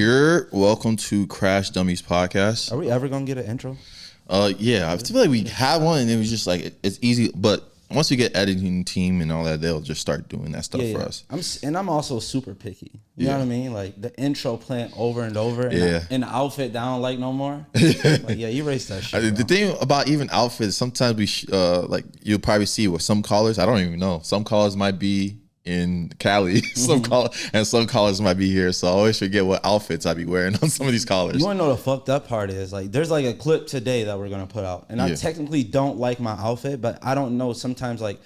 Welcome to Crash Dummies podcast. Are we ever gonna get an intro? Yeah, I feel like we had one, and it was just like it's easy. But once we get editing team and all that, they'll just start doing that stuff for us. I'm also super picky. You know what I mean? Like the intro playing over and over. And and the outfit that I don't like no more. Like, erase that shit. The thing about even outfits, sometimes we like you'll probably see with some collars. I don't even know. Some collars might be in Cali, some collars might be here, so I always forget what outfits I be wearing on some of these collars. You want to know the fucked up part is, like, there's like a clip today that we're gonna put out, and I technically don't like my outfit, but I don't know. Sometimes, like,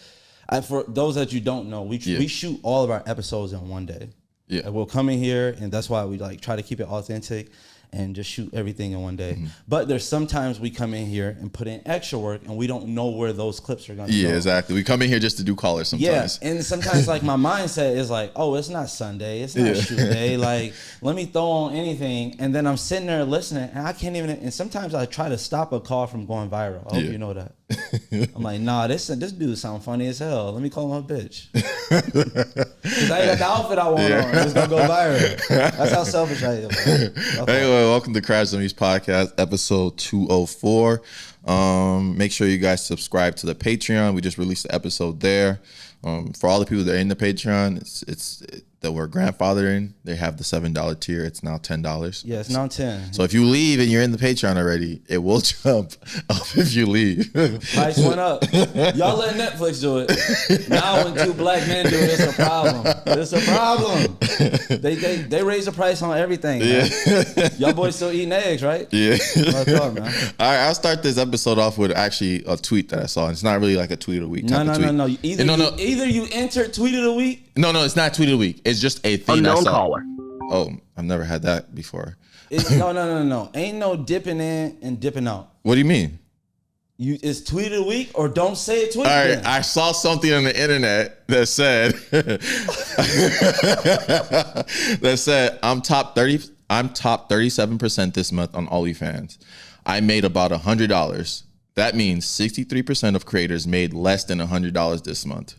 for those that you don't know, we shoot all of our episodes in one day. Yeah, like, we'll come in here, and that's why we like try to keep it authentic and just shoot everything in one day. But there's sometimes we come in here and put in extra work, and we don't know where those clips are gonna go. Yeah, exactly. We come in here just to do callers sometimes. Yeah, and sometimes like my mindset is like, oh, it's not Sunday, it's not shoot day. Like, let me throw on anything, and then I'm sitting there listening, and I can't even. And sometimes I try to stop a call from going viral. I hope you know that. I'm like, nah, this dude sound funny as hell. Let me call him a bitch. Because I ain't got the outfit I want on. It's gonna go viral. That's how selfish I am. Anyway, welcome to Crash Dummies podcast, episode 204. Make sure you guys subscribe to the Patreon. We just released the episode there. For all the people that are in the Patreon, it's that we're grandfathering. They have the $7 tier. It's now $10. Yeah, it's now 10. So if you leave and you're in the Patreon already, it will jump up if you leave. Price went up. Y'all let Netflix do it. Now when two black men do it, it's a problem. It's a problem. They raise the price on everything. Yeah. Y'all boys still eating eggs, right? Yeah. Thought, man. All right, I'll start this episode off with actually a tweet that I saw. It's not really like a tweet of the week. No. Either you enter tweet of the week. No, it's not tweet of the week. It's just a thing. Unknown caller. Oh, I've never had that before. No. Ain't no dipping in and dipping out. What do you mean? It's tweet of the week, or don't say it tweet. All right, I saw something on the internet that said I'm top 37% this month on OnlyFans. I made about $100. That means 63% of creators made less than $100 this month.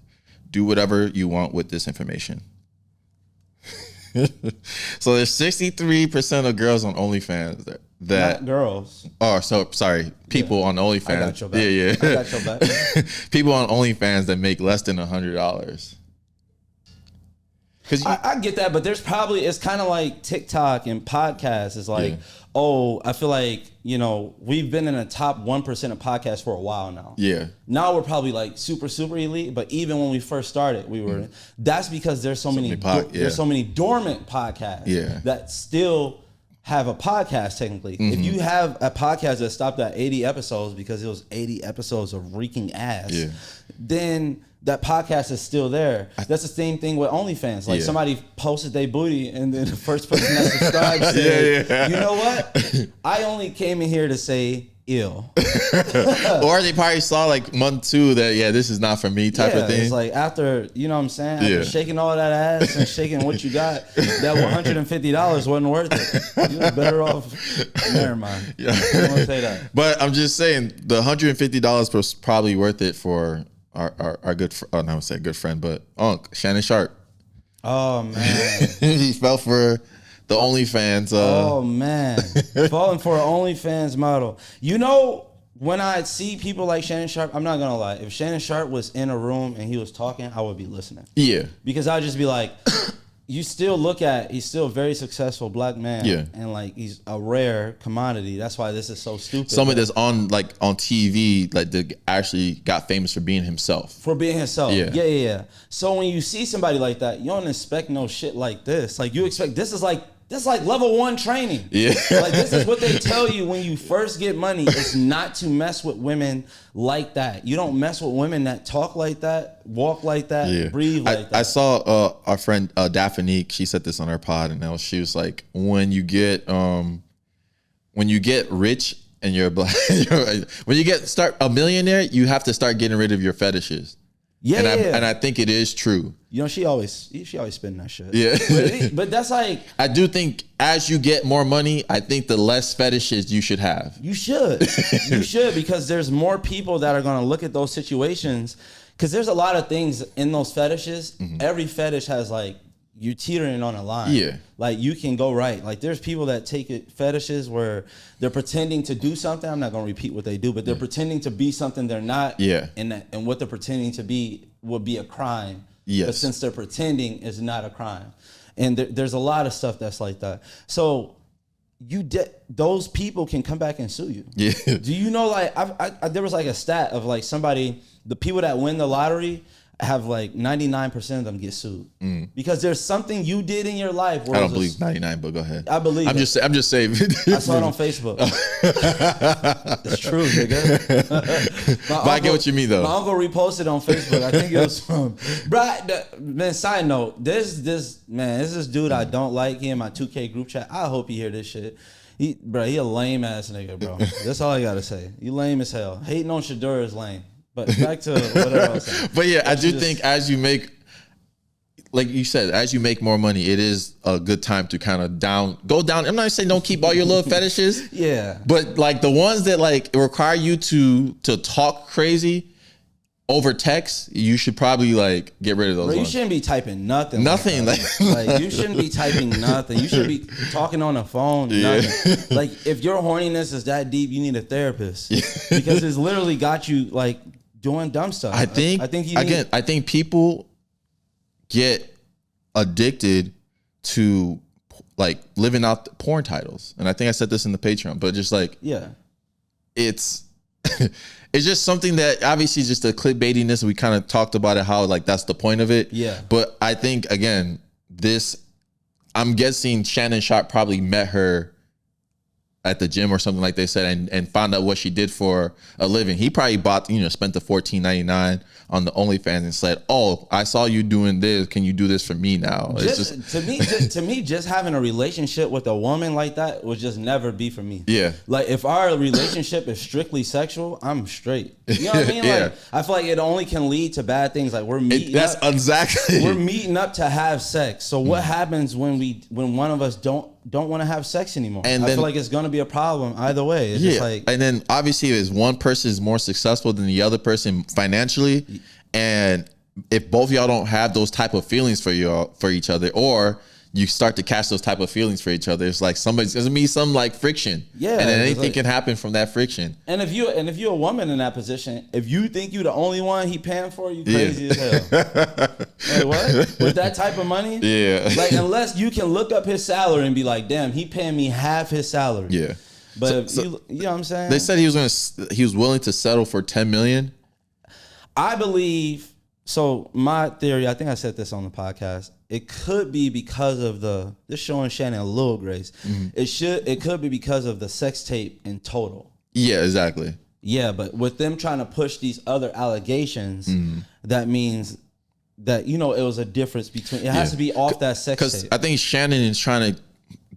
Do whatever you want with this information. So there's 63% of girls on OnlyFans that not girls. Oh, so sorry, people on OnlyFans. I got your back. Yeah. I got your back. People on OnlyFans that make less than $100. I get that, but there's probably, it's kind of like TikTok and podcasts. It's like, I feel like, we've been in the top 1% of podcasts for a while now. Yeah. Now we're probably like super, super elite, but even when we first started, we were, that's because there's so many dormant podcasts that still have a podcast technically. If you have a podcast that stopped at 80 episodes because it was 80 episodes of reeking ass, then that podcast is still there. That's the same thing with OnlyFans. Like somebody posted their booty, and then the first person that subscribed said, you know what? I only came in here to say ill. Or they probably saw like month 2 that, this is not for me type of thing. It's like after, you know what I'm saying? After shaking all that ass and shaking what you got, that $150 wasn't worth it. You were better off. Never mind. I don't want to say that. But I'm just saying the $150 was probably worth it for our good, I would say good friend, but Unc, Shannon Sharpe. Oh, man. He fell for the OnlyFans. Oh, man. Falling for an OnlyFans model. When I see people like Shannon Sharpe, I'm not going to lie. If Shannon Sharpe was in a room and he was talking, I would be listening. Yeah. Because I'd just be like, he's still a very successful black man. Yeah. And like, he's a rare commodity. That's why this is so stupid. Somebody that's on TV, like that actually got famous for being himself. Yeah. So when you see somebody like that, you don't expect no shit like this. Like, you expect, this is like level 1 training. Yeah. Like, this is what they tell you when you first get money. It's not to mess with women like that. You don't mess with women that talk like that, walk like that, breathe like that. I saw our friend Daphne, she said this on her pod, and she was like, when you get rich and you're black, when you start a millionaire, you have to start getting rid of your fetishes. And I think it is true. She always spending that shit. Yeah. But that's like, I do think as you get more money, I think the less fetishes you should have. You should. Because there's more people that are going to look at those situations, because there's a lot of things in those fetishes. Every fetish has like you're teetering on a line. Yeah. Like you can go right. Like there's people that take it fetishes where they're pretending to do something. I'm not gonna repeat what they do, but they're pretending to be something they're not. Yeah. And what they're pretending to be would be a crime. Yes. But since they're pretending, it's not a crime. And there's a lot of stuff that's like that. So those people can come back and sue you. Yeah. Do you know, like, there was like a stat of like the people that win the lottery have like 99% of them get sued because there's something you did in your life. Where I don't believe 99, but go ahead. I believe. I'm just saying. I saw it on Facebook. It's true, nigga. But I get what you mean, though. My uncle reposted on Facebook. I think it was from. Man, side note, this dude I don't like. He in my 2K group chat. I hope he hear this shit. He a lame ass nigga, bro. That's all I gotta say. You lame as hell. Hating on Shadur is lame. But back to whatever I was saying. But yeah, I do think as you make, like you said, as you make more money, it is a good time to kind of go down. I'm not saying don't keep all your little fetishes. Yeah. But like the ones that like require you to talk crazy over text, you should probably like get rid of those. Bro, you shouldn't be typing nothing. Nothing. Like you shouldn't be typing nothing. You should be talking on the phone. Yeah. Nothing. Like if your horniness is that deep, you need a therapist because it's literally got you like doing dumb stuff. I think people get addicted to like living out the porn titles, and I think I said this in the Patreon, but just like it's it's just something that obviously is just a clickbaitiness. We kind of talked about it, how like that's the point of it. Yeah. But I think again, I'm guessing Shannon Sharpe probably met her at the gym or something like they said and found out what she did for a living. He probably spent the $14.99 on the OnlyFans and said, "Oh, I saw you doing this. Can you do this for me now?" To me, just having a relationship with a woman like that would just never be for me. Yeah. Like if our relationship is strictly sexual, I'm straight. You know what I mean? Yeah. Like I feel like it only can lead to bad things. Like we're meeting exactly. We're meeting up to have sex. So what happens when one of us don't want to have sex anymore? And I feel like it's gonna be a problem either way. It's just like, and then obviously if one person is more successful than the other person financially, and if both of y'all don't have those type of feelings for each other, or you start to catch those type of feelings for each other, it's like somebody's gonna be some like friction. Yeah. And then anything can happen from that friction. And if you're a woman in that position, if you think you're the only one he paying for, you crazy as hell. Like what? With that type of money? Yeah. Like unless you can look up his salary and be like, damn, he paying me half his salary. Yeah. But you know what I'm saying? They said he was willing to settle for $10 million. I believe so. My theory, I think I said this on the podcast. It could be because of this showing Shannon a little grace. Mm-hmm. It could be because of the sex tape in total. Yeah, exactly. Yeah, but with them trying to push these other allegations, that means that it was a difference between. It has to be off that sex tape. Because I think Shannon is trying to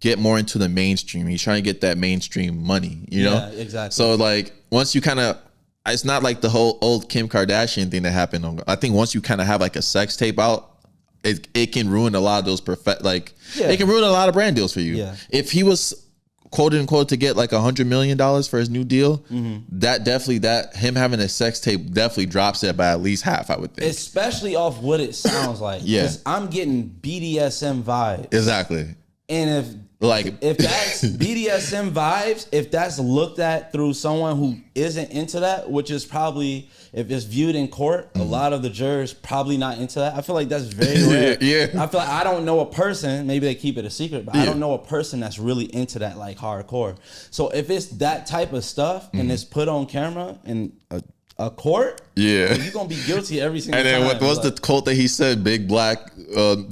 get more into the mainstream. He's trying to get that mainstream money. You know? Yeah, exactly. So like once you kind of. It's not like the whole old Kim Kardashian thing that happened. I think once you kind of have like a sex tape out, it can ruin a lot of those it can ruin a lot of brand deals for you. Yeah. If he was quote unquote to get like $100 million for his new deal, him having a sex tape definitely drops it by at least half, I would think. Especially off what it sounds like. Yeah. I'm getting BDSM vibes. Exactly. And if that's BDSM vibes, if that's looked at through someone who isn't into that, which is probably, if it's viewed in court, a lot of the jurors probably not into that. I feel like that's very rare. I feel like I don't know a person, maybe they keep it a secret, but I don't know a person that's really into that like hardcore. So if it's that type of stuff and it's put on camera in a court, you're gonna be guilty every single time. And then what was the quote that he said? Big black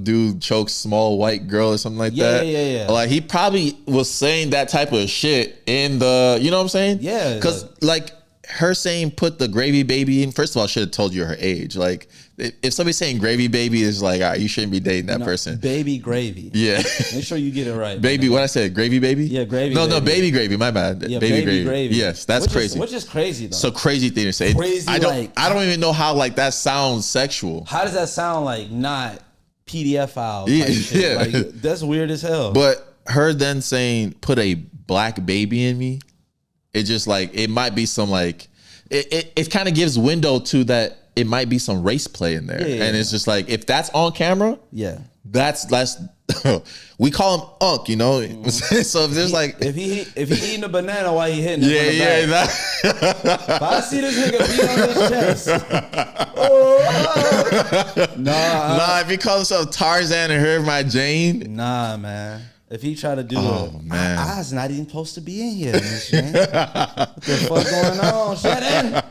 dude chokes small white girl or something like that. Yeah. Like he probably was saying that type of shit in the, you know what I'm saying? Yeah. Because like her saying put the gravy baby in. First of all, I should have told you her age. Like if somebody's saying gravy baby, is like, all right, you shouldn't be dating that person. Baby gravy. Yeah. Make sure you get it right. Baby, what I said, gravy baby? Yeah, gravy. No, baby gravy. My bad. Yeah, baby gravy. Yes, that's crazy. Which is crazy though. So crazy thing to say. Crazy. I don't even know how like that sounds sexual. How does that sound like not PDF file type shit? Yeah. Like that's weird as hell. But her then saying put a black baby in me, it just like it might be some like it kind of gives window to that it might be some race play in there. And it's just like, if that's on camera, that's we call him Unk, you know. So if there's if he eating a banana while he hitting it, if I see this nigga beat on his chest, if he calls himself Tarzan and her my Jane, man. If he try to do man, I's not even supposed to be in here, man. What the fuck going on, Shannon?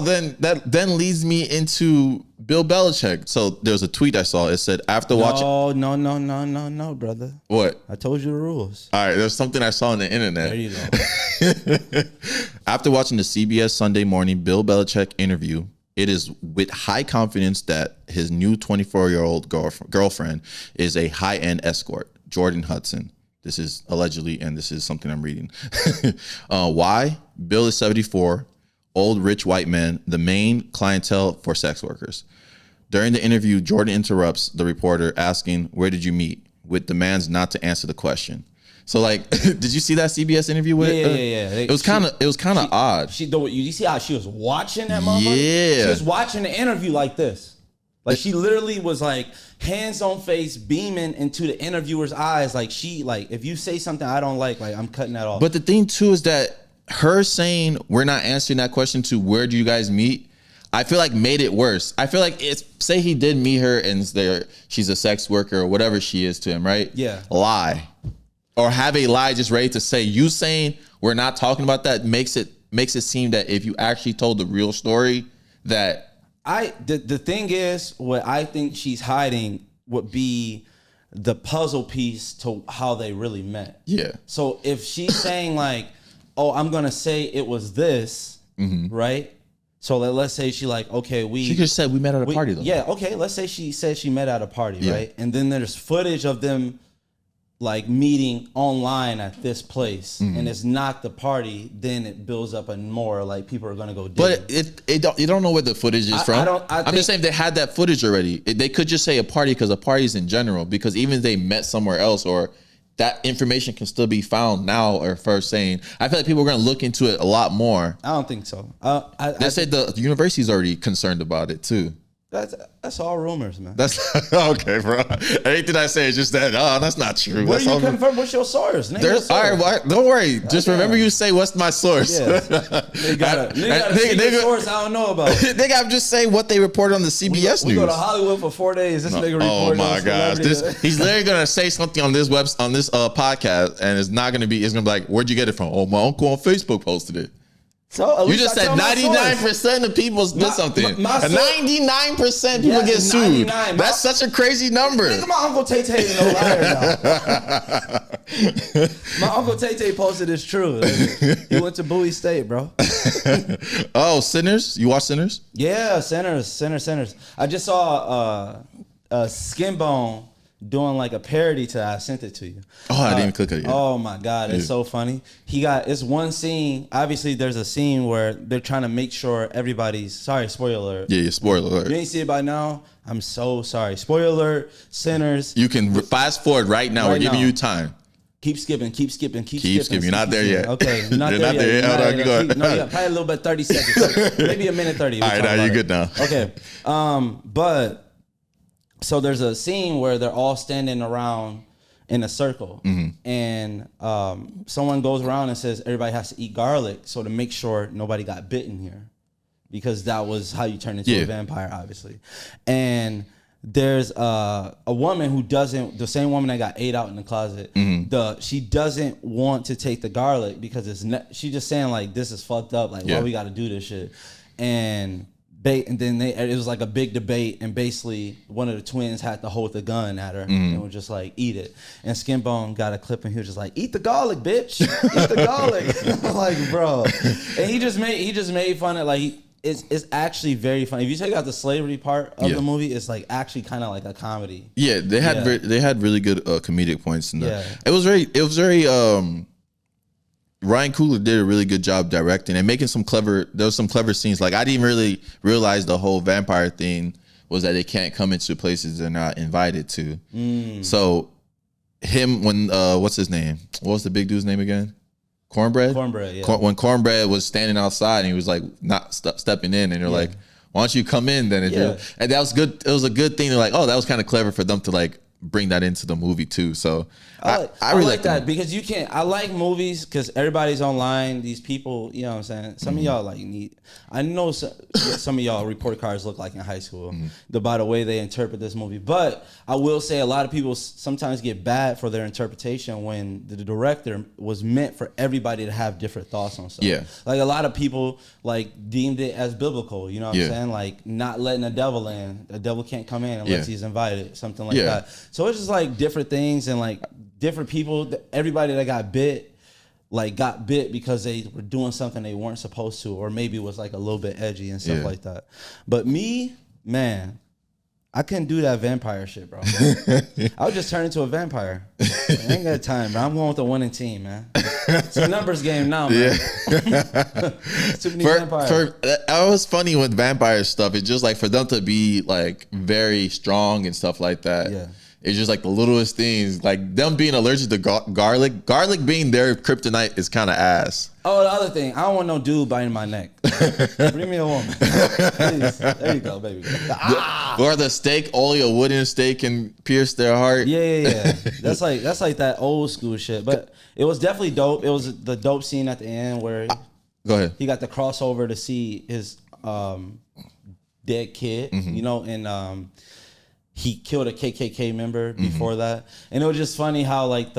Then that leads me into Bill Belichick. So there was a tweet I saw. It said after watching. No, brother. What? I told you the rules. All right, there's something I saw on the internet. There you go. After watching the CBS Sunday Morning Bill Belichick interview, it is with high confidence that his new 24-year-old girlfriend is a high-end escort, Jordan Hudson. This is allegedly, and this is something I'm reading. Why? Bill is 74, old rich white man, the main clientele for sex workers. During the interview, Jordan interrupts the reporter asking, "Where did you meet?" with demands not to answer the question. So like, did you see that CBS interview with? Yeah. It was kind of odd. You see how she was watching that motherfucker? Yeah. She was watching the interview like this. Like she literally was like hands on face beaming into the interviewer's eyes. Like if you say something I don't like I'm cutting that off. But the thing too is that her saying we're not answering that question to where do you guys meet, I feel like made it worse. I feel like say he did meet her and she's a sex worker or whatever she is to him, right? Yeah. Lie. Or have a lie just ready to say. You saying we're not talking about that makes it seem that if you actually told the real story that the thing is, what I think she's hiding would be the puzzle piece to how they really met. Yeah. So if she's saying like, oh, I'm gonna say it was this, right? So let's say she she just said we met at a party though. Yeah, okay. Let's say she said she met at a party, right? And then there's footage of them like meeting online at this place, and it's not the party, then it builds up and more like people are gonna go dig. But you don't know where the footage is from. I'm just saying if they had that footage already, they could just say a party because a party is in general, because even if they met somewhere else or that information can still be found now or first saying, I feel like people are going to look into it a lot more. I don't think so. They said the university's already concerned about it too. That's all rumors, man. That's okay, bro. Anything I say is just that. Oh, that's not true. What do you confirm? What's your source? All right, don't worry. Just remember you say what's my source. Yeah. They got a source I don't know about. They got to just say what they reported on the CBS News. We go to Hollywood for 4 days. This nigga reported. Oh my gosh, he's literally gonna say something on this podcast, and it's gonna be like, where'd you get it from? Oh, my uncle on Facebook posted it. So you just said 99% of people did something. 99% people get sued. That's such a crazy number. Nigga, my Uncle Tay Tay ain't no liar now. My Uncle Tay Tay posted it's true. He went to Bowie State, bro. Oh, Sinners? You watch Sinners? Yeah, Sinners. I just saw Skinbone doing like a parody to that. I sent it to you. Oh, I didn't even click it yet. Oh my God, it's so funny. It's one scene. Obviously, there's a scene where they're trying to make sure everybody's. Sorry, spoiler alert. Yeah, spoiler alert. You ain't see it by now. I'm so sorry. Spoiler alert. Sinners. You can fast forward right now. We're giving you time. Keep skipping. You're not there yet. Okay, you're not there yet. Probably a little bit, 30 seconds. Maybe a minute 30. All right, now you're good now. Okay, but. So there's a scene where they're all standing around in a circle, and someone goes around and says everybody has to eat garlic, so to make sure nobody got bitten here, because that was how you turn into a vampire, obviously. And there's a woman who doesn't, the same woman that got ate out in the closet, she doesn't want to take the garlic because she's just saying like, this is fucked up, like why we got to do this shit, and then it was like a big debate, and basically one of the twins had to hold the gun at her and was just like, eat it. And Skinbone got a clip and he was just like, eat the garlic, bitch. Eat the garlic. I'm like, bro. And he just made fun of like, it's actually very funny. If you take out the slavery part of the movie, it's like actually kind of like a comedy. Yeah, they had really good comedic points in there. It was very Ryan Coogler did a really good job directing and making there was some clever scenes. Like I didn't really realize the whole vampire thing was that they can't come into places they're not invited to. So when what's his name? What was the big dude's name again? Cornbread, yeah. When Cornbread was standing outside and he was like not stepping in, and you're like, why don't you come in then? And that was good. It was a good thing to like, oh, that was kind of clever for them to like bring that into the movie too. So I really like that because you can't. I like movies because everybody's online. These people, you know what I'm saying. Some of y'all like need. I know some of y'all report cards look like in high school by the way they interpret this movie. But I will say a lot of people sometimes get bad for their interpretation when the director was meant for everybody to have different thoughts on stuff. Yeah, like a lot of people like deemed it as biblical. You know what I'm saying? Like not letting the devil in. The devil can't come in unless he's invited. Something like that. So it's just like different things and like different people. Everybody that got bit because they were doing something they weren't supposed to, or maybe was like a little bit edgy and stuff like that. But me, man, I couldn't do that vampire shit, bro. I would just turn into a vampire. I ain't got time, bro. I'm going with the winning team, man. It's a numbers game now, man. Too many vampires. It was funny with vampire stuff. It's just like for them to be like very strong and stuff like that. Yeah. It's just like the littlest things, like them being allergic to garlic. Garlic being their kryptonite is kind of ass. Oh, the other thing, I don't want no dude biting my neck. Bring me a woman. Please. There you go, baby. Or the steak, only a wooden steak can pierce their heart. Yeah. That's like that old school shit. But it was definitely dope. It was the dope scene at the end where go ahead. He got the crossover to see his dead kid, you know, and he killed a KKK member before that. And it was just funny how like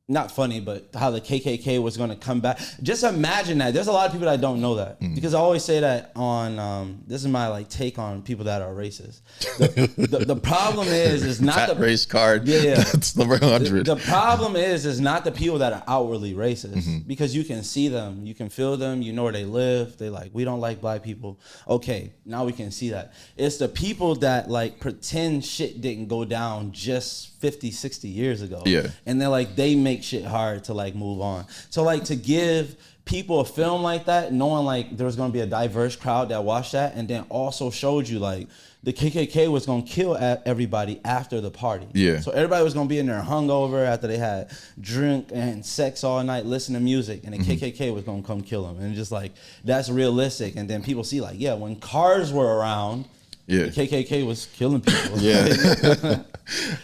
not funny, but how the KKK was going to come back. Just imagine that. There's a lot of people that don't know that because I always say that on, this is my like take on people that are racist. The problem is not the race card. Yeah. That's number 100. The problem is not the people that are outwardly racist because you can see them, you can feel them, you know where they live. They like, we don't like black people. Okay, now we can see that. It's the people that like pretend shit didn't go down just 50, 60 years ago. Yeah. And they're like, they make shit hard to like move on. So like to give people a film like that, knowing like there was gonna be a diverse crowd that watched that, and then also showed you like the KKK was gonna kill everybody after the party. Yeah. So everybody was gonna be in there hungover after they had drink and sex all night, listen to music, and the KKK was gonna come kill them. And just like that's realistic. And then people see like, yeah, when cars were around, the KKK was killing people. Yeah.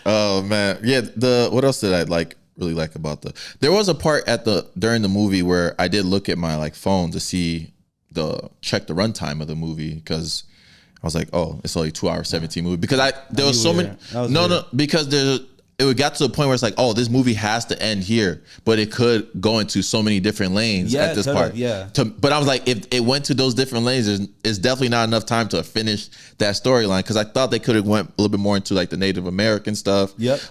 Oh man. Yeah. What else did I really like about there was a part during the movie where I did look at my like phone to see check the runtime of the movie, because I was like, oh, it's only 2 hours 17 movie, because there was so many because it got to the point where it's like, oh, this movie has to end here, but it could go into so many different lanes at this part. But I was like, if it went to those different lanes, it's definitely not enough time to finish that storyline, because I thought they could have went a little bit more into like the Native American stuff. Yep.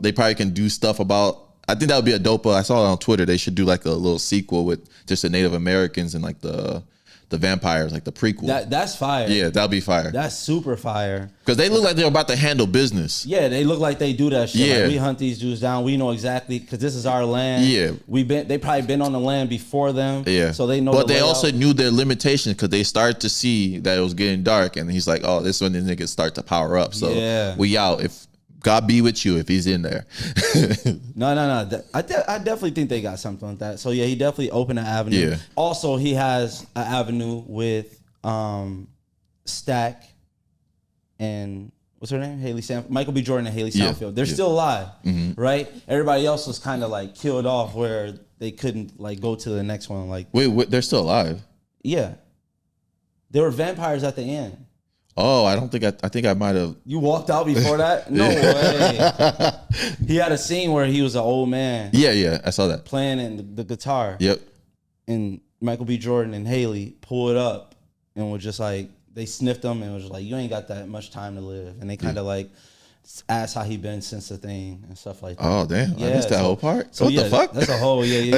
They probably can do stuff about. I think that would be a dope. I saw it on Twitter. They should do like a little sequel with just the Native Americans and like the vampires, like the prequel. That's fire. Yeah, that'll be fire. That's super fire. Because they look like they're about to handle business. Yeah, they look like they do that shit. Yeah. Like, we hunt these dudes down. We know exactly, because this is our land. Yeah. They probably been on the land before them. Yeah. So they know. But they also knew their limitations, because they started to see that it was getting dark, and he's like, oh, this is when the niggas start to power up. So we out. If God be with you if he's in there. No. I definitely think they got something like that. So yeah, he definitely opened an avenue. Yeah. Also, he has an avenue with Stack and what's her name? Michael B. Jordan and Haley Steinfeld. They're still alive, right? Everybody else was kind of like killed off where they couldn't like go to the next one. Like wait, they're still alive? Yeah. They were vampires at the end. Oh, I think I might have. You walked out before that? No way. He had a scene where he was an old man. Yeah, I saw that. Playing the guitar. Yep. And Michael B. Jordan and Haley pulled up and was just like, they sniffed him and was just like, you ain't got that much time to live. And they kind of like asked how he been since the thing and stuff like that. Oh, damn. Yeah, I missed that whole part. So what the fuck? That's a whole, yeah.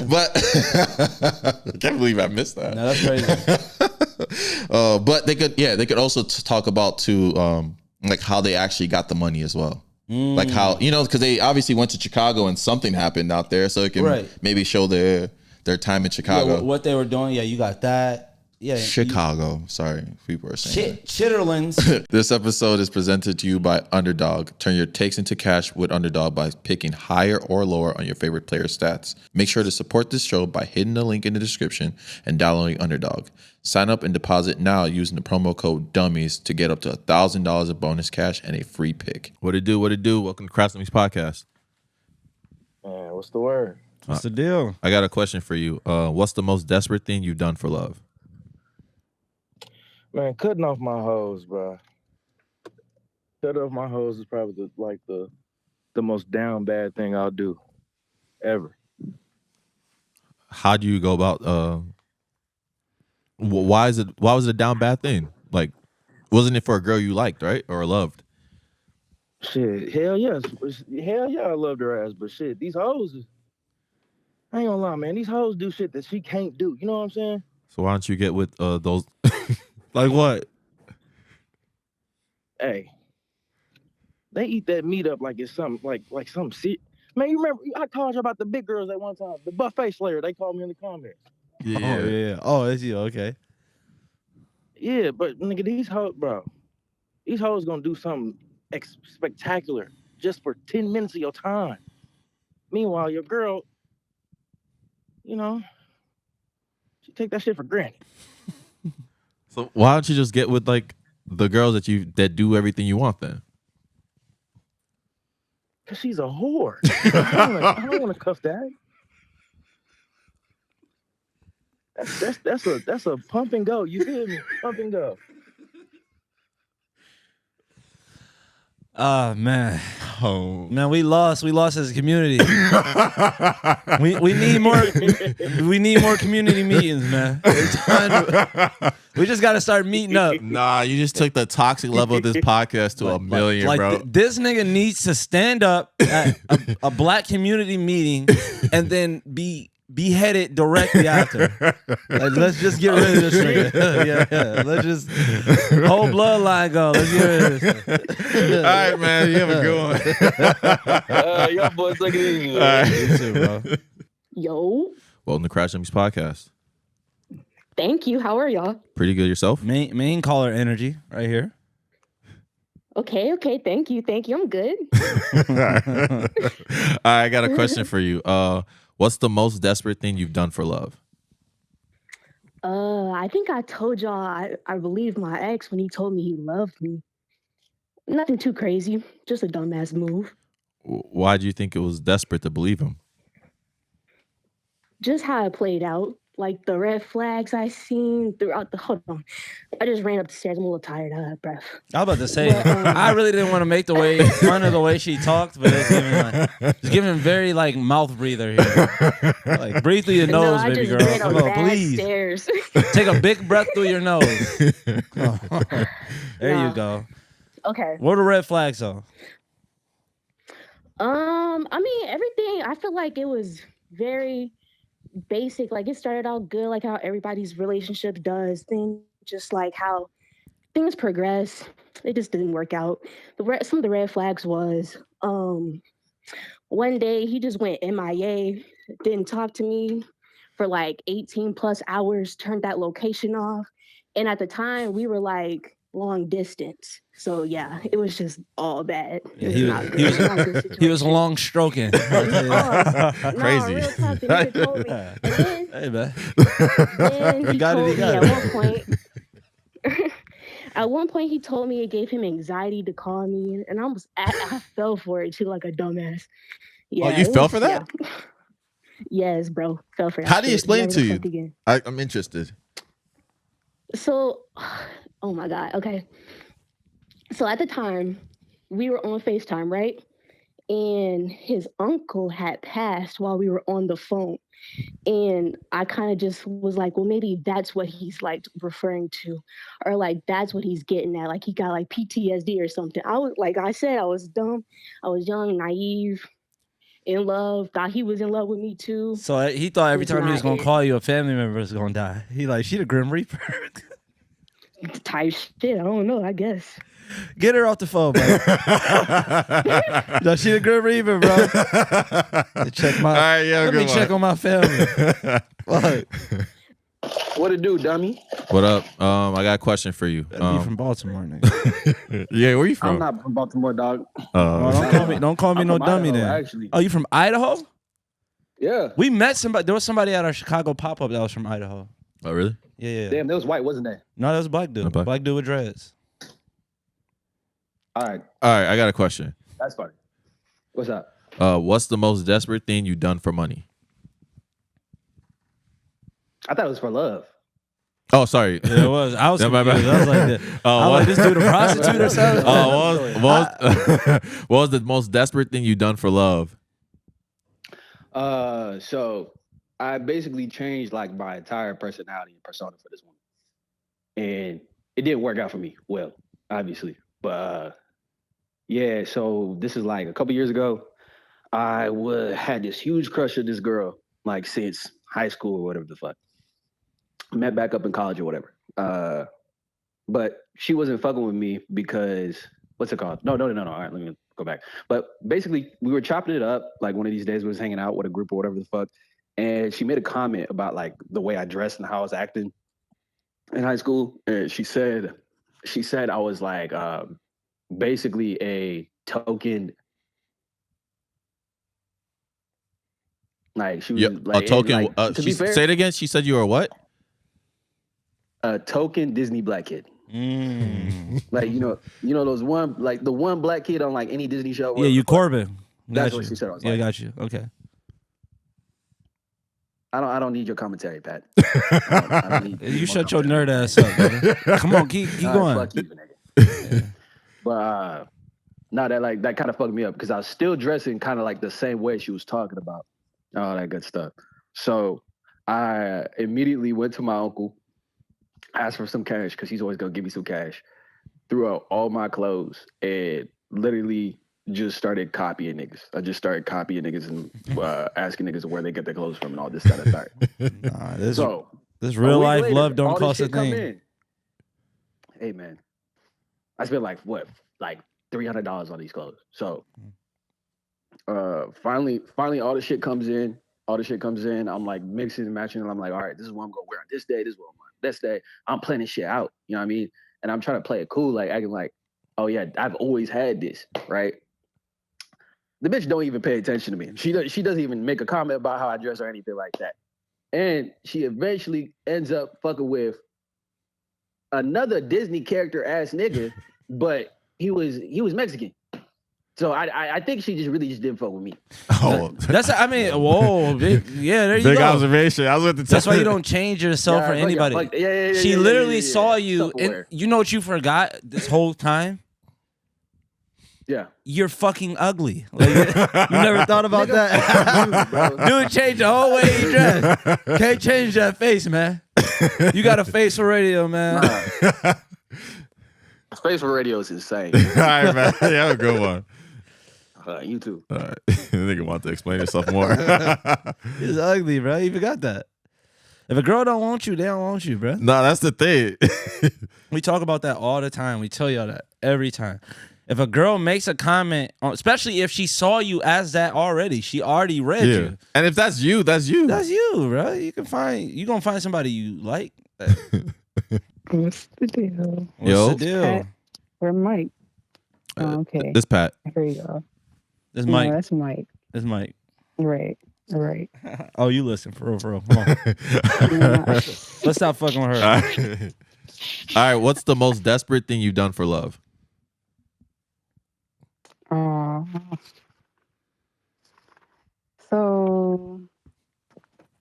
But I can't believe I missed that. No, that's crazy. But they could also talk about too, like how they actually got the money as well. Like how, because they obviously went to Chicago and something happened out there, so it can maybe show their time in Chicago. Yeah, what they were doing. Yeah, you got that. Yeah, Chicago. Sorry, people are saying Chitterlands. This episode is presented to you by Underdog. Turn your takes into cash with Underdog by picking higher or lower on your favorite player stats. Make sure to support this show by hitting the link in the description and downloading Underdog. Sign up and deposit now using the promo code Dummies to get up to $1,000 of bonus cash and a free pick. What it do? What it do? Welcome to Dummies podcast. Man, what's the word? What's the deal? I got a question for you. What's the most desperate thing you've done for love? Man, cutting off my hose, bro. Cutting off my hose is probably the most down bad thing I'll do ever. How do you go about? Why was it a down bad thing? Like, wasn't it for a girl you liked, right, or loved? Shit, hell yes, I loved her ass, but shit, these hoes, I ain't gonna lie, man, these hoes do shit that she can't do. You know what I'm saying? So why don't you get with those? Like what? Hey, they eat that meat up like it's something like some shit. Man, you remember I called you about the big girls at one time, the buffet slayer. They called me in the comments. Yeah. Oh yeah. Oh, is you okay? Yeah, but nigga, these hoes gonna do something spectacular just for 10 minutes of your time. Meanwhile, your girl, you know, she take that shit for granted. So why don't you just get with like the girls that do everything you want then? Cause she's a whore. I don't want to cuff that. That's a pump and go. You feel me? Pump and go. Man. Oh man, we lost as a community. we need more community meetings, man. We just gotta start meeting up. Nah, you just took the toxic level of this podcast to a million, bro. This nigga needs to stand up at a black community meeting and then be beheaded directly after. Like, let's just get rid of this nigga. yeah. Let's just whole bloodline go. Let's get rid of this nigga. All right, man. You have a good one. Y'all boys take it easy. All right. You too, bro. Yo. Welcome to Crash Dummies podcast. Thank you. How are y'all? Pretty good yourself? Main caller energy right here. Okay. Thank you. I'm good. All right, I got a question for you. What's the most desperate thing you've done for love? I think I told y'all I believed my ex when he told me he loved me. Nothing too crazy, just a dumbass move. Why do you think it was desperate to believe him? Just how it played out. Like the red flags I seen throughout the... Hold on. I just ran up the stairs. I'm a little tired. I have breath. I was about to say, I really didn't want to make fun of the way she talked, but it's giving very like mouth breather here. Like breathe through your nose, baby girl. Come on, please. Stairs. Take a big breath through your nose. There you go. Okay. What are the red flags though? I mean, everything. I feel like it was very basic. Like it started out good, like how everybody's relationship does. Then just like how things progress, it just didn't work out. Some of the red flags was one day he just went MIA, didn't talk to me for like 18 plus hours, turned that location off, and at the time we were like long distance. So yeah, it was just all bad. Yeah, he was long stroking. Crazy. Real talk, the nigga told me. And Hey man. then he told me at one point. At one point, he told me it gave him anxiety to call me, and I fell for it too, like a dumbass. Yeah, you fell for that? Yeah. Yes, bro, fell for that. How do you explain it to you? Again. I'm interested. So, oh my God, okay. So at the time, we were on FaceTime, right? And his uncle had passed while we were on the phone. And I kind of just was like, well, maybe that's what he's like referring to, or like that's what he's getting at. Like he got like PTSD or something. I was dumb. I was young, naive, in love. Thought he was in love with me too. So he thought every time he was gonna call you, a family member was gonna die. He like, she the Grim Reaper. Type shit. I don't know. I guess. Get her off the phone, bro. No, she the Grim Reaper, bro. Let me check on my family. What it do, dummy? What up? I got a question for you. You from Baltimore, nigga. Yeah, where you from? I'm not from Baltimore, dog. Don't call me no dummy Idaho, then. actually. Oh, you from Idaho? Yeah. We met somebody. There was somebody at our Chicago pop-up that was from Idaho. Oh, really? Yeah. Damn, that was white, wasn't that? No, that was a black dude. Black dude with dreads. All right. I got a question. That's funny. What's up? What's the most desperate thing you've done for money? I thought it was for love. Oh, sorry. Yeah, it was. I was Yeah, my bad. confused. I was like, I was like, this dude a prostitute or something? What was the most desperate thing you've done for love? So I basically changed like my entire personality and persona for this woman. And it didn't work out for me. Well, obviously. But yeah, so this is like a couple years ago. I had this huge crush on this girl, like since high school or whatever the fuck. Met back up in college or whatever. But she wasn't fucking with me because, what's it called? No. All right, let me go back. But basically, we were chopping it up. Like one of these days, we was hanging out with a group or whatever the fuck. And she made a comment about like the way I dressed and how I was acting in high school. And she said I was like basically a token. Like she was like a token. Like, to be fair, say it again. She said you were what? A token Disney black kid. Like you know those one like the one black kid on like any Disney show. Yeah, you Corbin. That's what she said. I was like, got you. Okay. I don't need your commentary, Pat. I don't need you shut your nerd ass up, brother. Come on, keep going. Fuck you, nigga. Yeah. But no, that kind of fucked me up because I was still dressing kind of like the same way she was talking about, all that good stuff. So I immediately went to my uncle, asked for some cash because he's always gonna give me some cash. Threw out all my clothes and literally just started copying niggas. I just started copying niggas and asking niggas where they get their clothes from and all this kind of stuff. This real life later, love don't cost a thing. Hey man, I spent like $300 on these clothes. So finally all the shit comes in. I'm like mixing and matching, and I'm like, all right, this is what I'm gonna wear on this day. This is what I'm wearing this day. I'm planning shit out. You know what I mean? And I'm trying to play it cool, like acting like, oh yeah, I've always had this, right? The bitch don't even pay attention to me. She doesn't even make a comment about how I dress or anything like that. And she eventually ends up fucking with another Disney character ass nigga, but he was Mexican. So I think she really didn't fuck with me. Oh, whoa, yeah, there you go. Big observation. I was with the. That's why you don't change yourself for anybody. She literally saw you, and you know what you forgot this whole time. Yeah, you're fucking ugly. Like, you never thought about that? Dude, change the whole way you dress. Can't change that face, man. You got a face for radio, man. Face for radio is insane. All right, man. You have a good one. You too. All right. Nigga want to explain yourself more. It's ugly, bro. You forgot that. If a girl don't want you, they don't want you, bro. No, that's the thing. We talk about that all the time. We tell y'all that every time. If a girl makes a comment, especially if she saw you as that already, she already read you. And if that's you, that's you. That's you, bro. You gonna find somebody you like. What's the deal? What's the deal? Pat or Mike? Oh, okay. This Pat. Here you go. This Mike. No, that's Mike. This Mike. Right. Oh, you listen for real. Come on. Let's stop fucking with her. All right. What's the most desperate thing you've done for love? So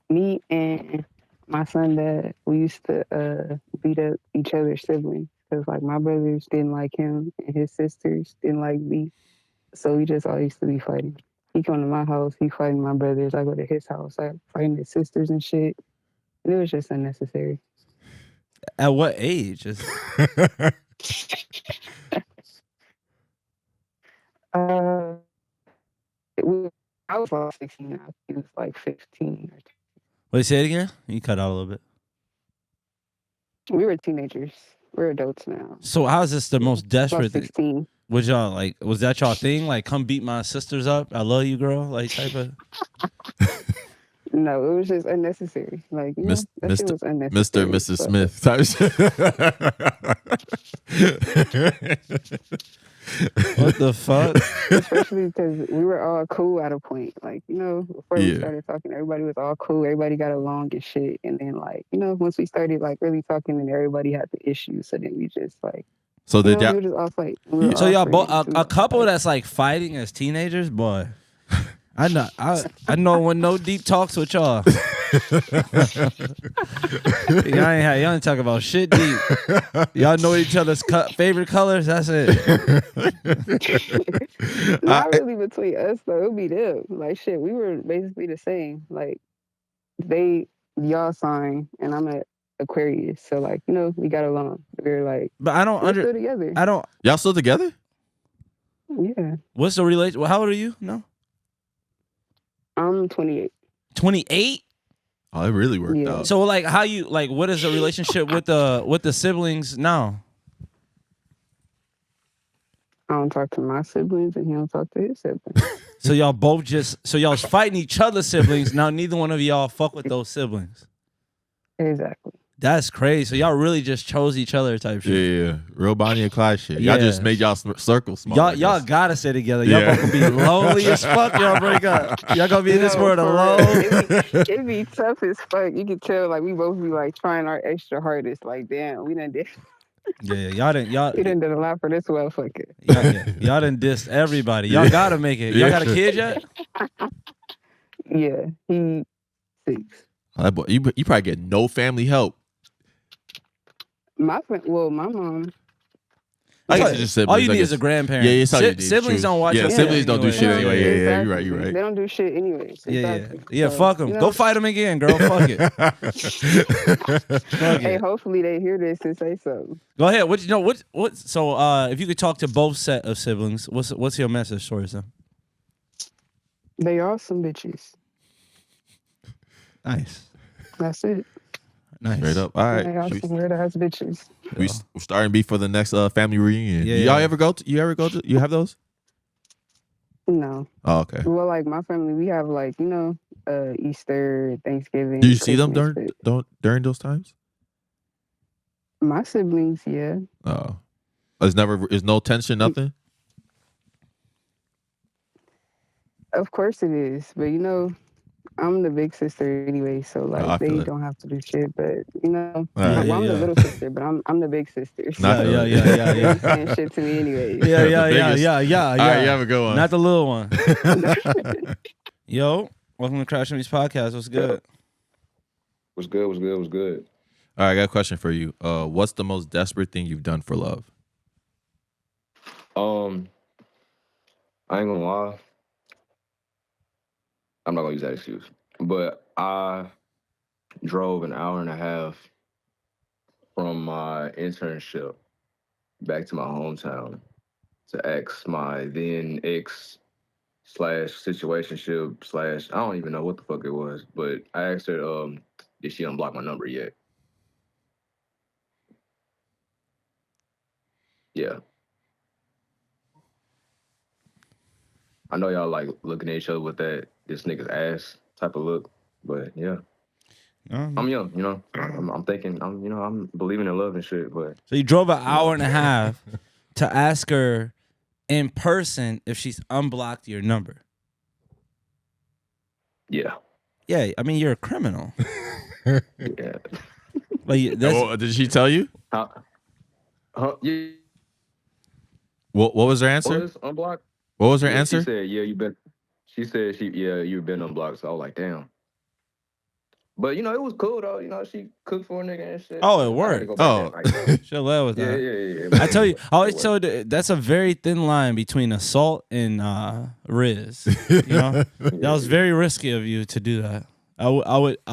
me and my son that we used to beat up each other's siblings because like my brothers didn't like him and his sisters didn't like me. So we just all used to be fighting. He come to my house, he fighting my brothers. I go to his house, I fighting his sisters and shit. And it was just unnecessary. At what age? I was like 16. He was like 15. Wait, say it again? You cut out a little bit. We were teenagers. We're adults now. So how's this the most desperate thing? 16. Was y'all like? Was that y'all thing? Like, come beat my sisters up. I love you, girl. Like type of. No, it was just unnecessary. Like, you know, that shit was unnecessary. Mr. and Mrs. Smith. What the fuck? Especially because we were all cool at a point. Like, you know, before we started talking, everybody was all cool. Everybody got along and shit. And then, like, you know, once we started, like, really talking, and everybody had the issues. So then we just, like, so we were just all fight. So y'all both, a couple that's, like, fighting as teenagers? Boy. I know when no deep talks with y'all. Y'all ain't talk about shit deep. Y'all know each other's favorite colors. That's it. Not really between us though. It'll be them. Like shit, we were basically the same. Like y'all sign, and I'm an Aquarius, so like you know we got along. We were like, but we're still together. Y'all still together? Yeah. What's the relation? Well, how old are you? No. I'm 28. 28? Oh, it really worked out. So, like, what is the relationship with the siblings now? I don't talk to my siblings, and he don't talk to his siblings. So y'all both y'all fighting each other's siblings. Now neither one of y'all fuck with those siblings. Exactly. That's crazy. So y'all really just chose each other type shit. Yeah. Real Bonnie and Clyde shit. Y'all just made y'all circle small. Y'all gotta stay together. Y'all both gonna be lonely as fuck. Y'all break up. Y'all gonna be in this world alone. It'd be tough as fuck. You can tell like we both be like trying our extra hardest. Like damn, we done did. Yeah, we done did a lot for this motherfucker. Y'all done dissed everybody. Y'all gotta make it. Y'all got a kid yet? Yeah, he's 6. You probably get no family help. My mom. I guess it's just siblings. All you need is a grandparent. Yeah, it's all you need. Siblings don't watch. Yeah, siblings don't do shit anyway. Yeah, exactly. You're right. They don't do shit anyway. Yeah. Fuck them. You know? Go fight them again, girl. Fuck it. Hey, hopefully they hear this and say something. Go ahead. What? So, if you could talk to both set of siblings, what's your message towards them? They are some bitches. Nice. That's it. Nice. Straight up. All right. They are some weird ass bitches. We're starting beef for the next family reunion. Yeah, y'all ever go to? You have those? No. Oh, okay. Well, like my family, we have like you know, Easter, Thanksgiving. Do you see them Christmas, during those times? My siblings, yeah. Oh, there's no tension, nothing. Of course it is, but you know. I'm the big sister anyway, so like they don't have to do shit. But you know, I'm the little sister, but I'm the big sister. So Yeah. Saying shit to me anyway. Yeah. All right, you have a good one. Not the little one. Yo, welcome to Crash Dummies Podcast. What's good? What's good? All right, I got a question for you. What's the most desperate thing you've done for love? I ain't gonna lie. I'm not gonna use that excuse, but I drove an hour and a half from my internship back to my hometown to ask my then ex / situationship / I don't even know what the fuck it was, but I asked her, did she unblock my number yet? Yeah. I know y'all like looking at each other with that this nigga's ass type of look, but yeah. I'm young, you know. I'm thinking, I'm believing in love and shit, but. So you drove an hour and a half to ask her in person if she's unblocked your number. Yeah. Yeah, I mean, you're a criminal. Yeah. Like, did she tell you? Yeah. What was her answer? Was unblocked? What was her answer? She said, you've been unblocked. So I was like, damn. But, you know, it was cool, though. You know, she cooked for a nigga and shit. Oh, it worked. She'll love with that. Yeah. I tell you, I always told you, that's a very thin line between assault and Riz. You know? That was very risky of you to do that. I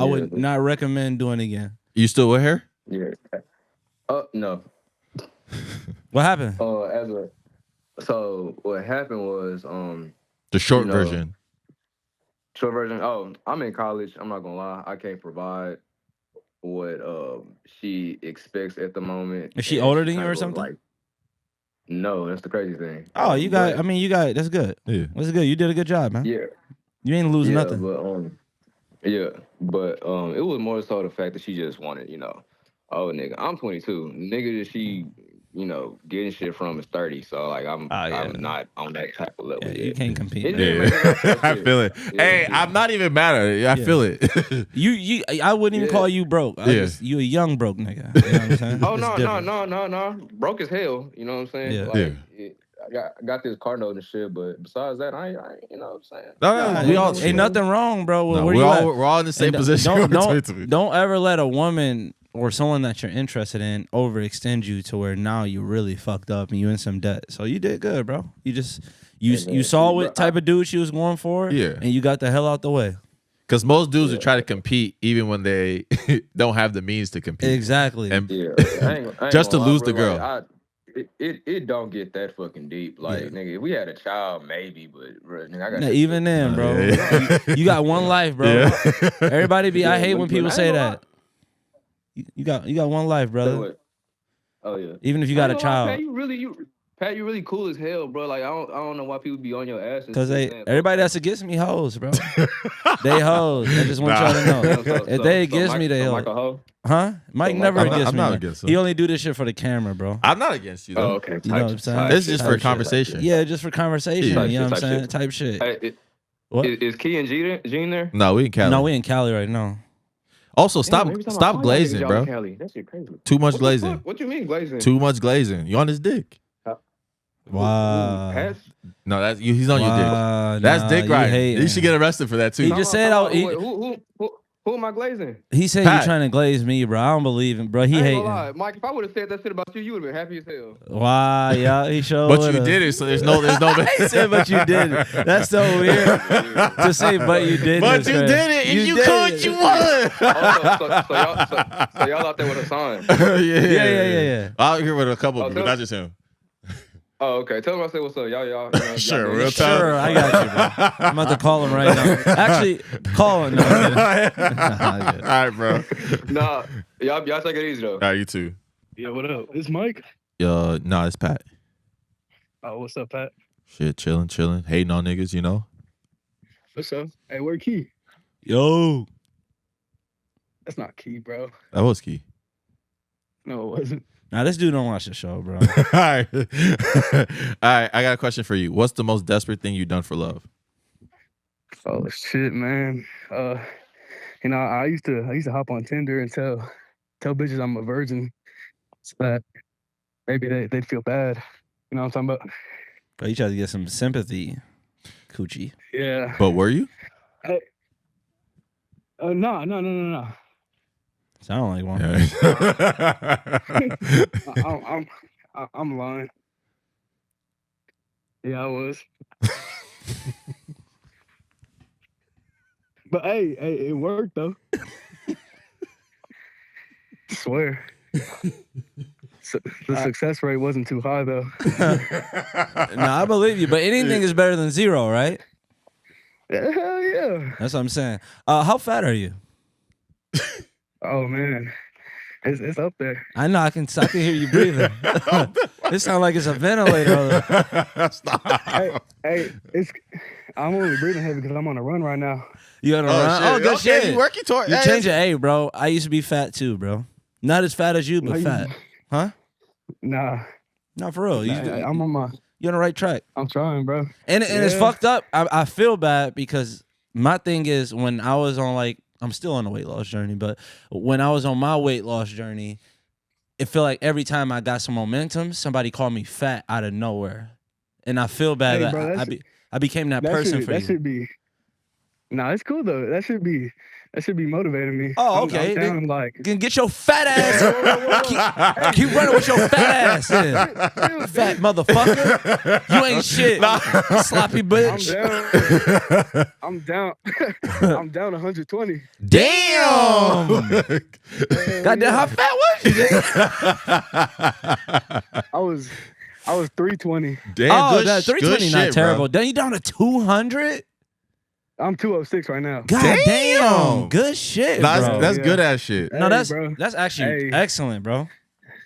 would not recommend doing it again. You still with her? Yeah. No. What happened? So what happened was the short version. Short version. Oh, I'm in college. I'm not gonna lie. I can't provide what she expects at the moment. Is she older than you or something? Like, no, that's the crazy thing. Oh, that's good. Yeah. That's good. You did a good job, man. Yeah. You ain't losing nothing. But Yeah, but it was more so the fact that she just wanted, oh nigga, I'm 22. Nigga that she, getting shit from is 30. So like I'm not on that type of level yet. You can't compete. I feel it. Yeah. Hey, I'm not even mad at it. I feel it. I wouldn't even call you broke. You a young broke nigga. You know what I'm saying? Oh no. Broke as hell. You know what I'm saying? Yeah. Like, I got this car note and shit, but besides that, I ain't you know what I'm saying? No, we all ain't nothing wrong, bro. No, we're all in the same position. Don't ever let a woman or someone that you're interested in overextend you to where now you really fucked up and you in some debt. So you did good, bro. You saw what type of dude she was going for, and you got the hell out the way. Because most dudes would try to compete even when they don't have the means to compete. Exactly. And I ain't just to lose the bro, girl. Like, it don't get that fucking deep. Like, nigga, if we had a child, maybe, but bro, nigga, I got even then, bro. You got one life, bro. Yeah. Everybody I hate when people say that. You got one life, brother. Oh yeah. Even if you got a child. Pat, you really cool as hell, bro. Like I don't know why people be on your ass. Because everybody that's against me hoes, bro. They hoes. I just want y'all to know. If they against me, they hoes. Mike a hoe? Huh? Mike never against me. I'm not against him. He only do this shit for the camera, bro. I'm not against you, though. Oh, okay. You know what I'm saying? This is just for conversation. Yeah, just for conversation. You know what I'm saying? Type shit. Hey, is Key and Gene there? No, we in Cali. No, we in Cali right now. Also, stop glazing, bro. That shit crazy. Too much glazing. What you mean glazing? Too much glazing. You on his dick? Wow. No, he's on your dick. That's dick riding. You should get arrested for that too. He just said, who am I glazing? He said you're trying to glaze me, bro. I don't believe him, bro. He hating. Mike, if I would have said that shit about you, you would have been happy as hell. Wow, yeah, he showed. But you did it, so there's no. He said, but you did it. That's so weird to say, but you did it. But you did it, and you could, you won. So y'all out there with a sign? Yeah. Out here with a couple, but not just him. Oh, okay. Tell him I say what's up. Y'all sure, real time. Sure, I got you, bro. I'm about to call him right now. Actually, call him. No, all right, bro. Nah, y'all take it easy, though. All right, you too. Yeah, what up? It's Mike? Nah, it's Pat. Oh, what's up, Pat? Shit, chilling. Hating on niggas, you know? What's up? Hey, where Key? Yo. That's not Key, bro. That was Key. No, it wasn't. Nah, this dude don't watch the show, bro. All right. I got a question for you. What's the most desperate thing you've done for love? Oh shit, man. I used to hop on Tinder and tell bitches I'm a virgin, so that maybe they'd feel bad. You know what I'm talking about? But you tried to get some sympathy, coochie. Yeah. But were you? No. Sound like one. I'm lying. Yeah, I was. But hey, it worked though. I swear. The success rate wasn't too high though. No, I believe you, but anything is better than zero, right? Hell yeah. That's what I'm saying. How fat are you? Oh man, it's up there. I know. I can hear you breathing. It sounds like it's a ventilator. Hey, I'm only breathing heavy because I'm on a run right now. You on a run? Oh, good shit. You working toward you change it. Hey, bro. I used to be fat too, bro. Not as fat as you, but fat. Huh? Nah. Not for real. I'm on my. You're on the right track. I'm trying, bro. And it's fucked up. I feel bad because my thing is when I was on I'm still on a weight loss journey, but when I was on my weight loss journey, it felt like every time I got some momentum, somebody called me fat out of nowhere. And I feel bad I became that person for you. That should be. Nah, it's cool though. That should be motivating me. Oh, okay. I'm then get your fat ass. Keep running with your fat ass. Yeah. Fat motherfucker. You ain't shit. Sloppy bitch. I'm down. I'm down 120. Damn. Goddamn, how fat was you? I was 320. Damn, that 320 not shit, terrible. Bro. Then you down to 200? I'm 206 right now. God damn. Good shit, bro. That's good ass shit. No, that's actually excellent, bro.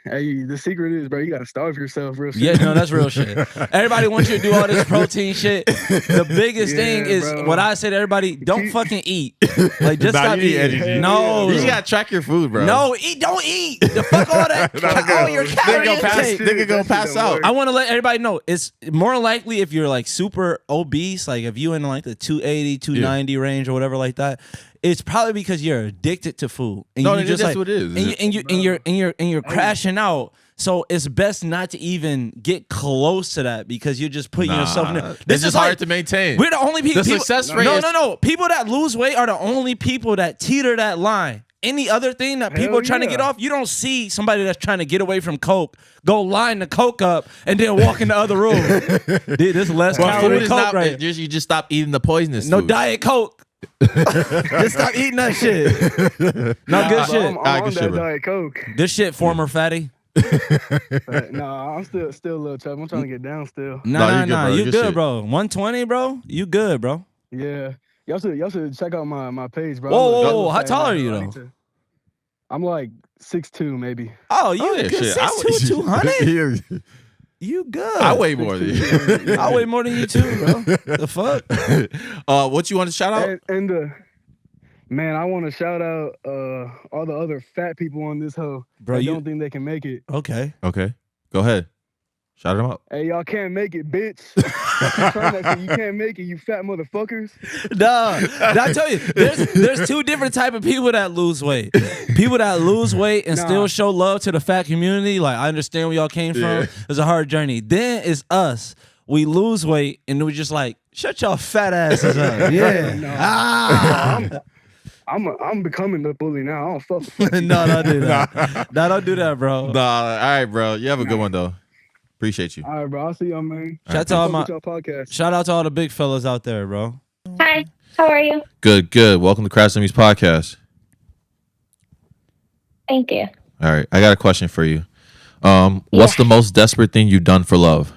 Hey, the secret is, bro, you gotta starve yourself, real shit. Yeah, no, that's real shit. Everybody wants you to do all this protein shit. The biggest thing is what I say to everybody: don't fucking eat. Like, just stop eating. No, you just gotta track your food, bro. No, don't eat. The fuck all that. All your calories. They could go pass out. I want to let everybody know it's more likely if you're like super obese, like if you in like the 280, 290 range or whatever like that. It's probably because you're addicted to food. And no, you just that's like, what it is. And you're crashing out. So it's best not to even get close to that because you're just putting yourself in there. This is hard to maintain. We're the only people. The success rate. No. People that lose weight are the only people that teeter that line. Any other thing that people are trying to get off, you don't see somebody that's trying to get away from Coke go line the Coke up and then walk in the other room. Dude, this is less calorie Coke, right? You just stop eating the poisonous No food. Diet Coke. Just stop eating that shit. No, good shit. I'm on that Diet Coke. Good shit, former fatty. I'm still a little chubby. I'm trying to get down still. Nah. You good, bro. 120, bro. You good, bro. Yeah. Y'all should check out my page, bro. Whoa. How tall are you, though? I'm like 6'2", maybe. Oh, you good? 6'2", 200? You good. I weigh more than you. I weigh more than you too, bro. The fuck? What you want to shout out? Man, I want to shout out all the other fat people on this hoe. Bro, don't think they can make it. Okay. Go ahead. Shout them out. Hey, y'all can't make it, bitch. You can't make it, you fat motherfuckers. Nah, I tell you, there's two different type of people that lose weight. People that lose weight and still show love to the fat community. Like, I understand where y'all came from. It's a hard journey. Then it's us. We lose weight and we just like, shut y'all fat asses up. Yeah. I'm becoming the bully now. I don't fuck with No, don't do that. No, don't do that, bro. Nah, all right, bro. You have a good one, though. Appreciate you. All right, bro. I'll see y'all, man. Shout out to all the big fellas out there, bro. Hi, how are you? Good. Welcome to Crash Dummies podcast. Thank you. All right, I got a question for you. What's the most desperate thing you've done for love?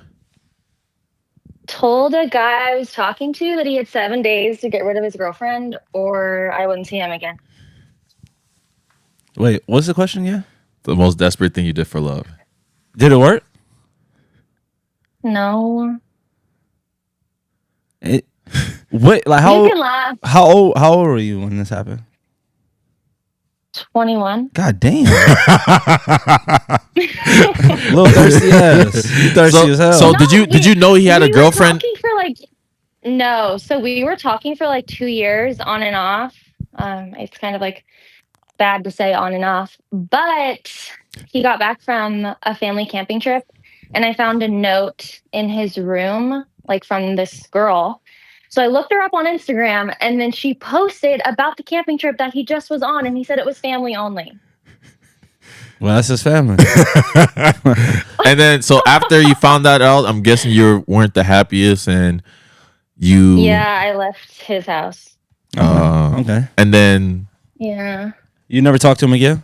Told a guy I was talking to that he had 7 days to get rid of his girlfriend or I wouldn't see him again. Wait, what's the question? Yeah. The most desperate thing you did for love. Did it work? No. Wait, like how old were you when this happened? 21. God damn. Little thirsty ass. You thirsty as hell. So did you know he had a girlfriend? No. So we were talking for like 2 years on and off. It's kind of like bad to say on and off, but he got back from a family camping trip and I found a note in his room, like from this girl. So I looked her up on Instagram and then she posted about the camping trip that he just was on and he said it was family only. Well, that's his family. And then, so after you found that out, I'm guessing you weren't the happiest and you... Yeah, I left his house. Okay. And then... Yeah. You never talked to him again?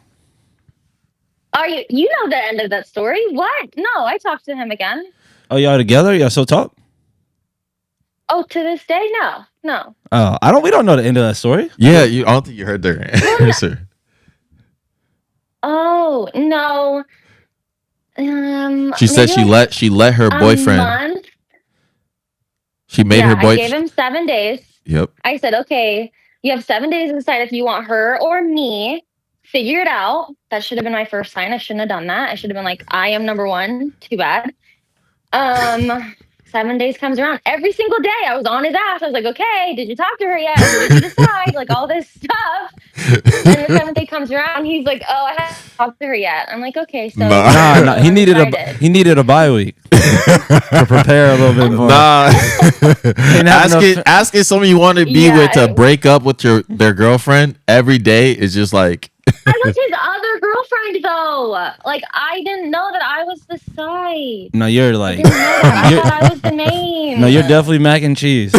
You know the end of that story. What? No, I talked to him again. Oh, y'all together? Y'all still talk? Oh, to this day? No. Oh, we don't know the end of that story. Yeah, I don't think you heard their answer. Oh, no. She said she let her boyfriend. She made her boyfriend. I gave him 7 days. Yep. I said, okay, you have 7 days to decide if you want her or me. Figure it out. That should have been my first sign. I shouldn't have done that. I should have been like, I am number one. Too bad. 7 days comes around. Every single day I was on his ass. I was like, okay, did you talk to her yet? Did you decide? Like all this stuff. And the 7th day comes around. He's like, oh, I haven't talked to her yet. I'm like, okay, so nah. He needed a bye week to prepare a little bit more. Nah. asking someone you want to be with to break up with their girlfriend every day is just like. I was his other girlfriend though. Like I didn't know that I was the side. No, you're like I thought I was the main. No, you're definitely mac and cheese.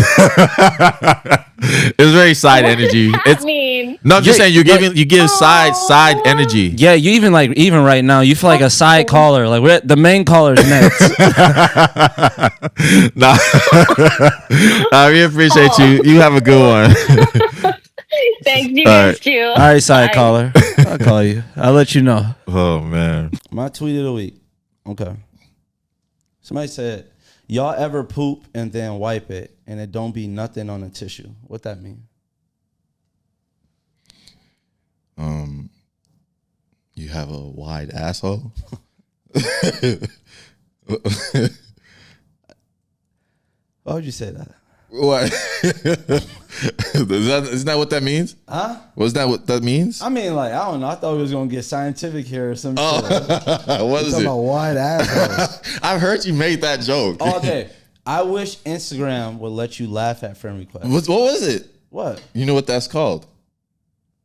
It's very side energy. What does that mean? No, I'm just saying you give side energy. Yeah, you even right now you feel like a side caller. Like the main caller's next. Nah, we appreciate you. You have a good one. Thanks, you guys too. All right, side caller. I'll call you. I'll let you know. Oh man. My tweet of the week. Okay. Somebody said, y'all ever poop and then wipe it and it don't be nothing on the tissue? What that mean? You have a wide asshole. Why would you say that? What? Isn't that what that means? Huh? Was that what that means? I mean, like, I don't know. I thought we was gonna get scientific here or some shit. What is it? About wide assholes. I've heard you made that joke. Oh, okay. I wish Instagram would let you laugh at friend requests. What was it? What? You know what that's called?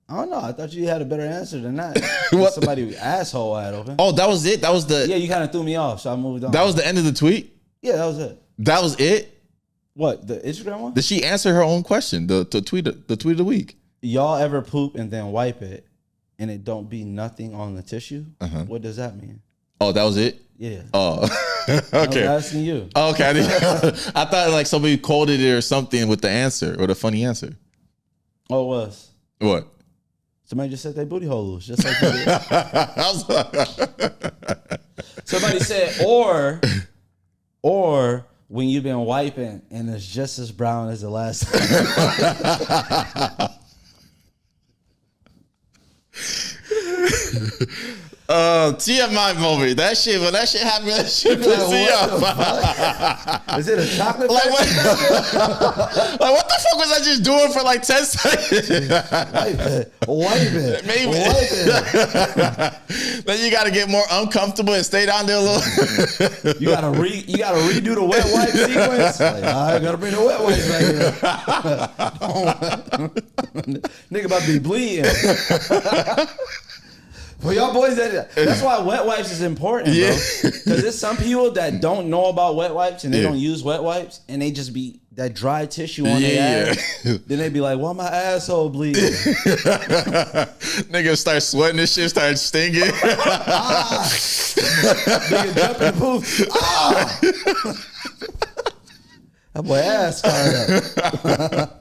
I don't know. I thought you had a better answer than that. What? Somebody asshole wide open. Oh, that was it? That was the... Yeah, you kind of threw me off, so I moved on. That was the end of the tweet? Yeah, that was it. That was it? What, the Instagram one? Did she answer her own question? The tweet of the week. Y'all ever poop and then wipe it and it don't be nothing on the tissue? Uh-huh. What does that mean? Oh, that was it? Yeah. Oh, okay. I was asking you. Oh, okay. I thought like somebody quoted it or something with the answer or the funny answer. Oh, it was. What? Somebody just said they booty hole loose, just like you did. Somebody said, or when you've been wiping and it's just as brown as the last time. TMI moment. That shit, when that shit happened, that shit pissed me off. Is it a chocolate like what the fuck was I just doing for like 10 seconds? Wipe it. Maybe. Wipe it. Then you got to get more uncomfortable and stay down there a little. You gotta redo the wet wipe sequence. Like, I gotta bring the wet wipes back here. Nigga about to be bleeding. For y'all boys, that's why wet wipes is important, bro. Because there's some people that don't know about wet wipes and they don't use wet wipes and they just be that dry tissue on their ass. Then they be like, "Why my asshole bleeding?" Nigga start sweating, this shit start stinging. Nigga jump and poof. That boy ass scarred up.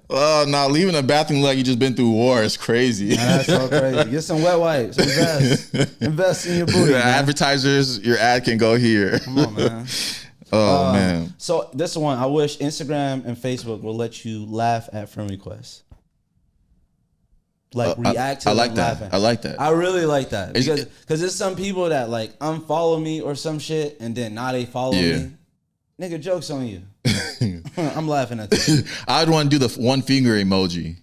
Oh, no, leaving the bathroom like you just been through war is crazy. That's so crazy. Get some wet wipes. Invest in your booty. Advertisers, your ad can go here. Come on, man. Oh, man. So this one, I wish Instagram and Facebook will let you laugh at friend requests. Like react to them laughing. I like that. I really like that. Because there's some people that like unfollow me or some shit and then now they follow me. Nigga, joke's on you. I'm laughing at this. I'd want to do the one finger emoji.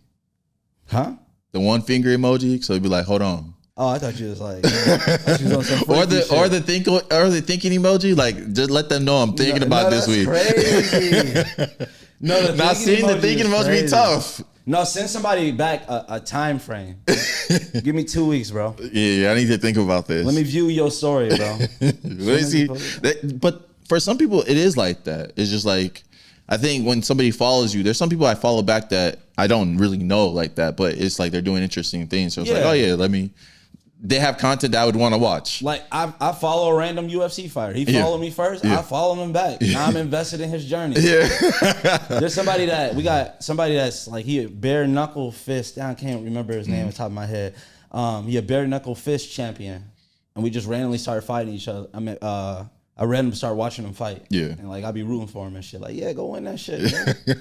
Huh? The one finger emoji. So it'd be like, hold on. Oh, I thought you was like, or the thinking emoji. Like, just let them know I'm thinking about this week. Crazy. No, not seeing the thinking emoji be tough. No, send somebody back a time frame. Give me 2 weeks, bro. Yeah, I need to think about this. Let me view your story, bro. But for some people, it is like that. It's just like, I think when somebody follows you, there's some people I follow back that I don't really know like that, but it's like they're doing interesting things. So it's like, oh yeah, they have content that I would want to watch. Like I follow a random UFC fighter. He followed me first. I follow him back. Now I'm invested in his journey. There's somebody that's like, he a bare knuckle fist. I can't remember his name on top of my head. He a bare knuckle fist champion. And we just randomly started fighting each other. I randomly started watching him fight. Yeah. And like, I'd be rooting for him and shit. Like, yeah, go win that shit.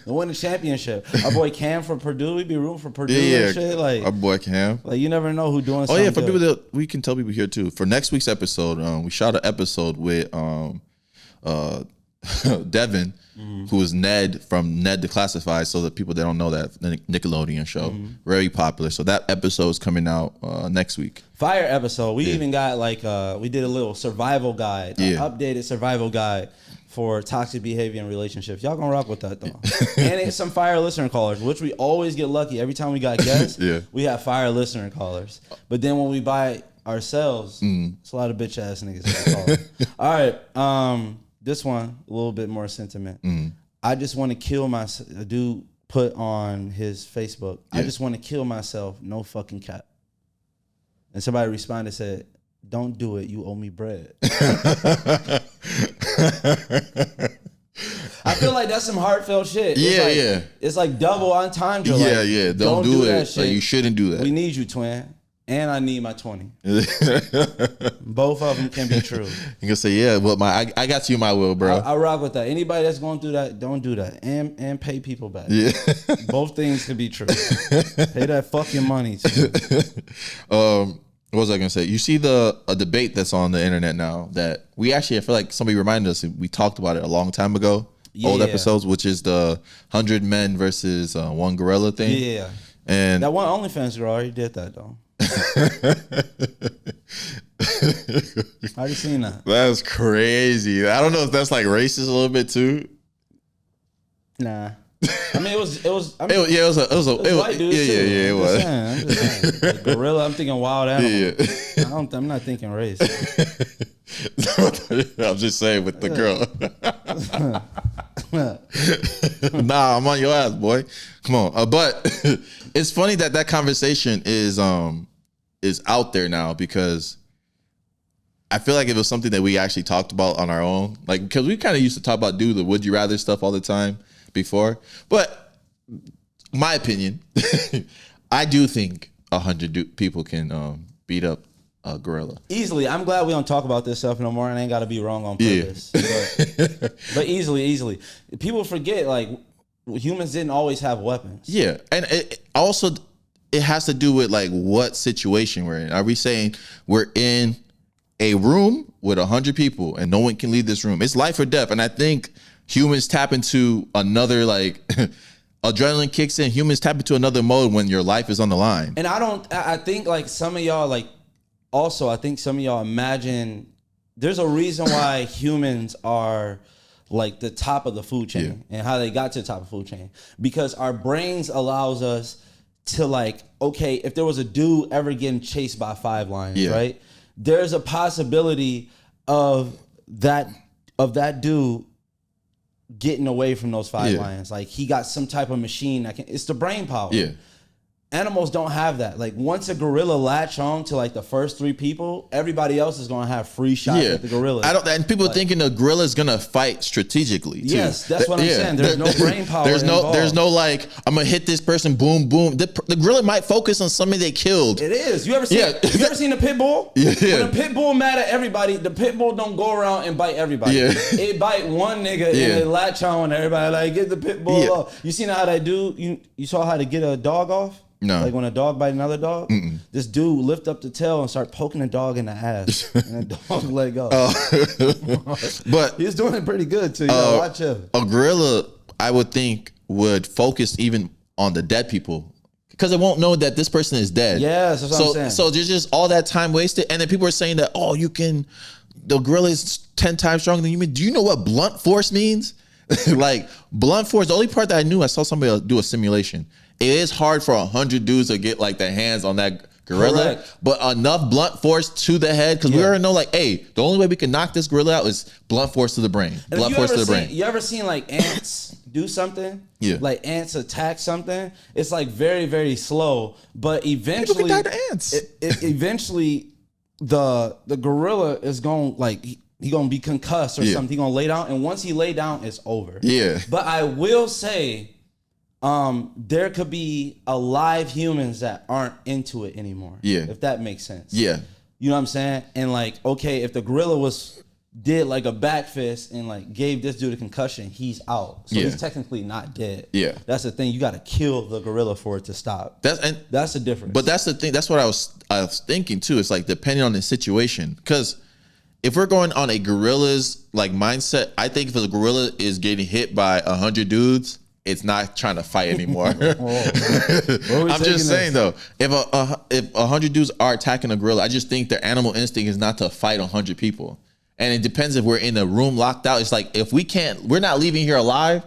Go win the championship. Our boy Cam from Purdue, we be rooting for Purdue and shit. Like, our boy Cam. Like, you never know who doing something. Oh yeah, for people that we can tell people here too. For next week's episode, we shot an episode with Devin, who is Ned from Ned Declassified. So that people that don't know that, the Nickelodeon show, very popular. So that episode is coming out next week. Fire episode. We even got like we did a little survival guide, updated survival guide for toxic behavior in relationships. Y'all gonna rock with that though. And it's some fire listener callers, which we always get lucky every time we got guests. We have fire listener callers. But then when we buy ourselves, it's a lot of bitch ass niggas that call. All right. This one, a little bit more sentiment. I just want to kill myself. A dude put on his Facebook, I just want to kill myself, no fucking cap. And somebody responded, said, don't do it, you owe me bread. I feel like that's some heartfelt shit. Yeah, It's like double entendre. Yeah, don't do it. That shit. Like, you shouldn't do that. We need you, twin. And I need my 20. Both of them can be true. You can say, yeah, well, I got you my will, bro. I rock with that. Anybody that's going through that, don't do that. And pay people back. Yeah. Both things can be true. Pay that fucking money too. What was I gonna say? You see a debate that's on the internet now that I feel like somebody reminded us, we talked about it a long time ago, old episodes, which is the 100 men versus one gorilla thing. Yeah. And that one OnlyFans girl already did that though. I already seen that. That's crazy. I don't know if that's like racist a little bit too. Nah. I mean, it was. It was white dude. Yeah, it was. I'm just saying. Like gorilla. I'm thinking wild animal. Yeah. I'm not thinking race. I'm just saying with the girl. Nah, I'm on your ass, boy. Come on. But it's funny that conversation is out there now, because I feel like it was something that we actually talked about on our own. Like, because we kind of used to talk about the would you rather stuff all the time before. But my opinion, I do think 100 people can beat up a gorilla easily. I'm glad we don't talk about this stuff no more, and I ain't got to be wrong on purpose. Yeah. But easily. People forget, like, humans didn't always have weapons. Yeah, and it has to do with like what situation we're in. Are we saying we're in a room with 100 people and no one can leave this room? It's life or death. And I think humans tap into another, like, adrenaline kicks in. Humans tap into another mode when your life is on the line. And I think like some of y'all, like, also, I think some of y'all imagine there's a reason why humans are like the top of the food chain and how they got to the top of the food chain. Because our brains allows us to, like, okay, if there was a dude ever getting chased by 5 lions, right? There's a possibility of that dude getting away from those 5 lions. Like, he got some type of machine that can, it's the brain power. Yeah. Animals don't have that. Like, once a gorilla latch on to like the first 3 people, everybody else is gonna have free shots at the gorilla. And people like, thinking the gorilla is gonna fight strategically too. Yes, that's what I'm saying. There's no brain power. There's no like, I'm gonna hit this person, boom, boom. The gorilla might focus on somebody they killed. It is. You ever seen a pit bull? Yeah. When a pit bull mad at everybody, the pit bull don't go around and bite everybody. Yeah. It bite one nigga and they latch on everybody. Like, get the pit bull off. You seen how they do? You saw how to get a dog off? No. Like when a dog bite another dog, this dude lift up the tail and start poking the dog in the ass, and the dog let go. But he's doing it pretty good too. You gotta watch him. A gorilla, I would think, would focus even on the dead people, because it won't know that this person is dead. Yes, that's what I'm saying. So there's just all that time wasted, and then people are saying that, the gorilla is 10 times stronger than human. Do you know what blunt force means? Like, blunt force, the only part that I knew, I saw somebody do a simulation. It is hard for 100 dudes to get like their hands on that gorilla. Correct. But enough blunt force to the head, because we already know, like, hey, the only way we can knock this gorilla out is blunt force to the brain. Blunt force to the brain. You ever seen like ants do something? Yeah. Like ants attack something. It's like very, very slow, but eventually people can die to ants. Eventually the gorilla is going, like, he gonna be concussed or something. He gonna lay down, and once he lay down, it's over. Yeah. But I will say, there could be alive humans that aren't into it anymore. Yeah. If that makes sense. Yeah. You know what I'm saying? And like, okay, if the gorilla did like a back fist and like gave this dude a concussion, he's out. So he's technically not dead. Yeah. That's the thing. You got to kill the gorilla for it to stop. That's the difference. But that's the thing. That's what I was thinking too. It's like, depending on the situation, because if we're going on a gorilla's like mindset, I think if a gorilla is getting hit by 100 dudes, it's not trying to fight anymore. I'm just saying though, if 100 dudes are attacking a gorilla, I just think their animal instinct is not to fight 100 people. And it depends if we're in a room locked out. It's like, if we're not leaving here alive,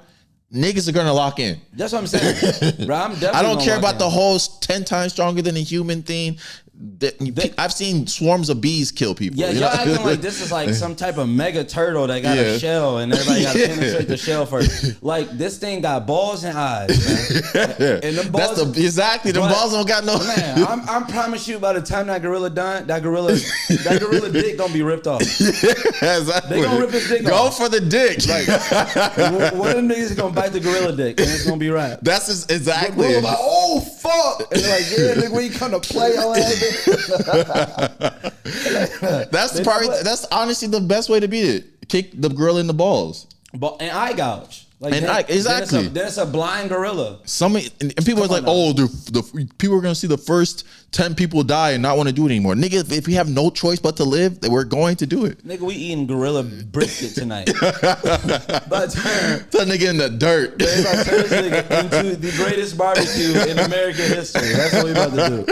niggas are gonna lock in. That's what I'm saying. Bro, I don't care about the whole 10 times stronger than a human thing. I've seen swarms of bees kill people. Yeah, y'all acting like this is like some type of mega turtle that got a shell and everybody got to penetrate the shell first. Like this thing got balls and eyes, man. And them balls, the balls don't got no. Man, I promise you, by the time that gorilla done, that gorilla dick gonna be ripped off. Yeah, exactly. They gonna rip his dick off. Go for the dick. Like, one of them niggas is gonna bite the gorilla dick and it's gonna be right. That's exactly. The like, oh fuck, and they're like, yeah, nigga, we come to play your ass. That's honestly the best way to beat it. Kick the gorilla in the balls. And eye gouge. Like exactly. Then it's a blind gorilla. And people are like, oh, the people are gonna see the first 10 people die and not want to do it anymore. Nigga, if we have no choice but to live, we're going to do it. Nigga, we eating gorilla brisket tonight. But that nigga in the dirt. They about to turn this nigga into the greatest barbecue in American history. That's what we about to do.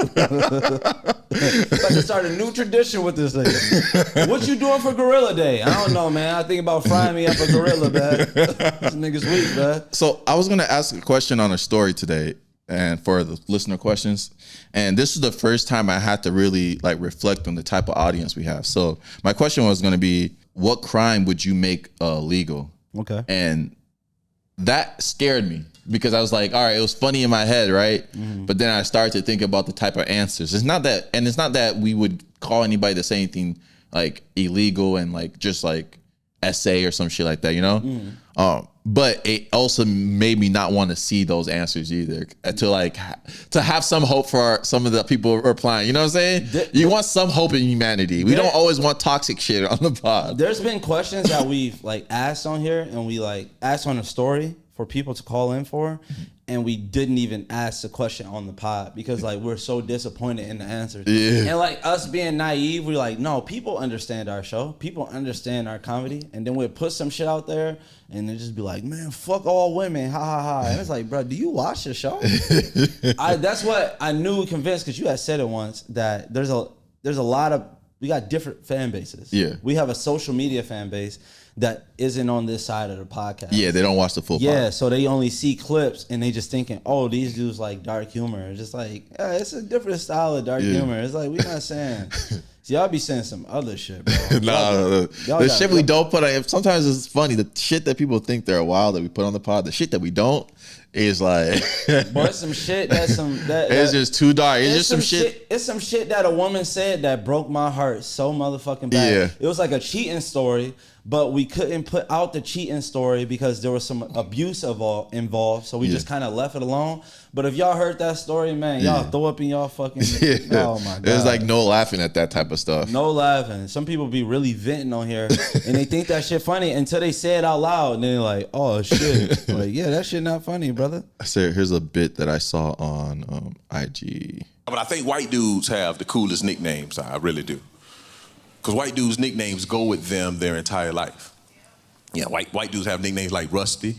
About to start a new tradition with this nigga. What you doing for Gorilla Day? I don't know, man. I think about frying me up a gorilla, man. This nigga's weak, man. So I was gonna ask a question on a story today, and for the listener questions, and this is the first time I had to really like reflect on the type of audience we have. So my question was gonna be, what crime would you make legal? Okay. And that scared me because I was like, all right, it was funny in my head, right? Mm-hmm. But then I started to think about the type of answers. It's not that we would call anybody to say anything like illegal and like just like essay or some shit like that, you know? Mm. But it also made me not want to see those answers either, to have some hope for some of the people replying. You know what I'm saying? You want some hope in humanity. We don't always want toxic shit on the pod. There's been questions that we've like asked on here, and we like asked on a story for people to call in for, and we didn't even ask the question on the pod because like we're so disappointed in the answers. Yeah. And like us being naive, we're like, no, people understand our show. People understand our comedy. And then we'll put some shit out there and they just be like, man, fuck all women, ha ha ha. And it's like, bro, do you watch the show? That's what I knew convinced, because you had said it once, that there's a lot of, we got different fan bases. Yeah. We have a social media fan base that isn't on this side of the podcast. Yeah, they don't watch the full podcast. So they only see clips and they just thinking, oh, these dudes like dark humor. It's just like, yeah, it's a different style of dark humor. It's like, we're not saying. See, y'all be saying some other shit, bro. The shit we don't put on. Sometimes it's funny. The shit that people think they're wild that we put on the pod, the shit that we don't, is like, boy, some shit it's just too dark. It's just some shit. It's some shit that a woman said that broke my heart so motherfucking bad. Yeah. It was like a cheating story, but we couldn't put out the cheating story because there was some abuse involved. So we just kind of left it alone. But if y'all heard that story, man, y'all throw up in y'all fucking. Oh my god! There's like no laughing at that type of stuff. No laughing. Some people be really venting on here, and they think that shit funny until they say it out loud, and then they're like, "Oh shit!" Like, yeah, that shit not funny, brother. I said, here's a bit that I saw on IG. But I think white dudes have the coolest nicknames. I really do, because white dudes' nicknames go with them their entire life. Yeah, white dudes have nicknames like Rusty,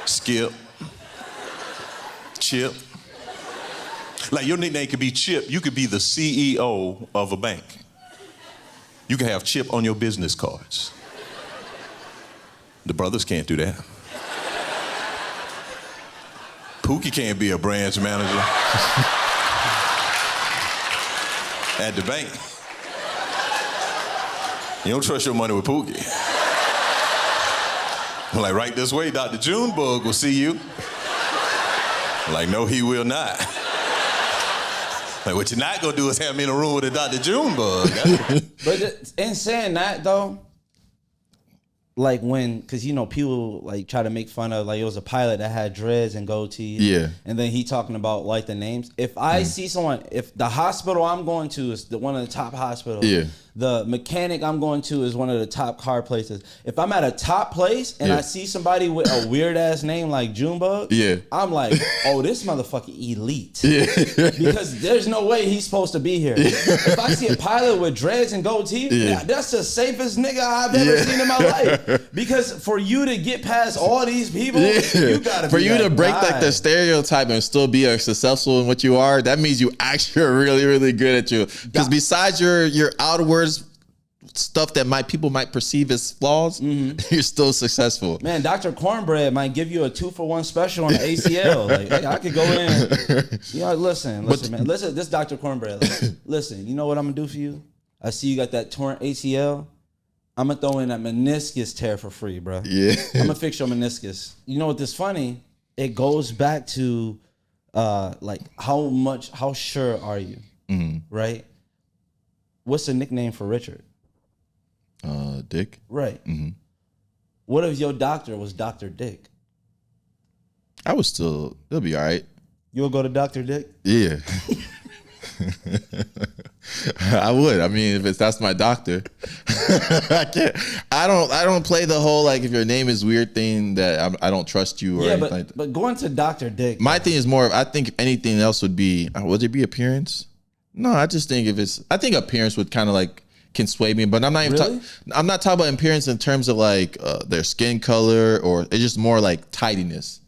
Skip, Chip. Like your nickname could be Chip. You could be the CEO of a bank. You can have Chip on your business cards. The brothers can't do that. Pookie can't be a branch manager at the bank. You don't trust your money with Pookie. I'm like, right this way, Dr. Junebug will see you. I'm like, no, he will not. Like, what you're not gonna do is have me in a room with a Dr. Junebug. But in saying that though, like because you know people like try to make fun of, like, it was a pilot that had dreads and goatee. Yeah. And then he talking about like the names. If I see someone, if the hospital I'm going to is one of the top hospitals. Yeah. The mechanic I'm going to is one of the top car places. If I'm at a top place and I see somebody with a weird ass name like Junebug, I'm like, oh, this motherfucker elite. Yeah. Because there's no way he's supposed to be here. If I see a pilot with dreads and goatee, that's the safest nigga I've ever seen in my life. Because for you to get past all these people, you gotta for you to break like the stereotype and still be successful in what you are, that means you actually are really, really good at you. Because besides your outwards stuff that people might perceive as flaws, you're still successful. Man, Dr. Cornbread might give you a 2-for-1 special on the ACL. Like, hey, I could go in. You know, listen, man. Listen, this Dr. Cornbread. Like, listen, you know what I'm gonna do for you? I see you got that torn ACL. I'm gonna throw in that meniscus tear for free, bro. Yeah. I'm gonna fix your meniscus. You know what this funny? It goes back to like how sure are you? Right? What's the nickname for Richard? Dick. Right. What if your doctor was Dr. Dick? It'll be all right. You'll go to Dr. Dick? Yeah. I would. I mean, if that's my doctor. I don't play the whole like if your name is weird thing that I don't trust you or anything like that. But going to Dr. Dick. My thing is more, I think if anything else would it be appearance? No, I just think I think appearance would kind of like can sway me, but I'm not even I'm not talking about appearance in terms of like their skin color, or it's just more like tidiness.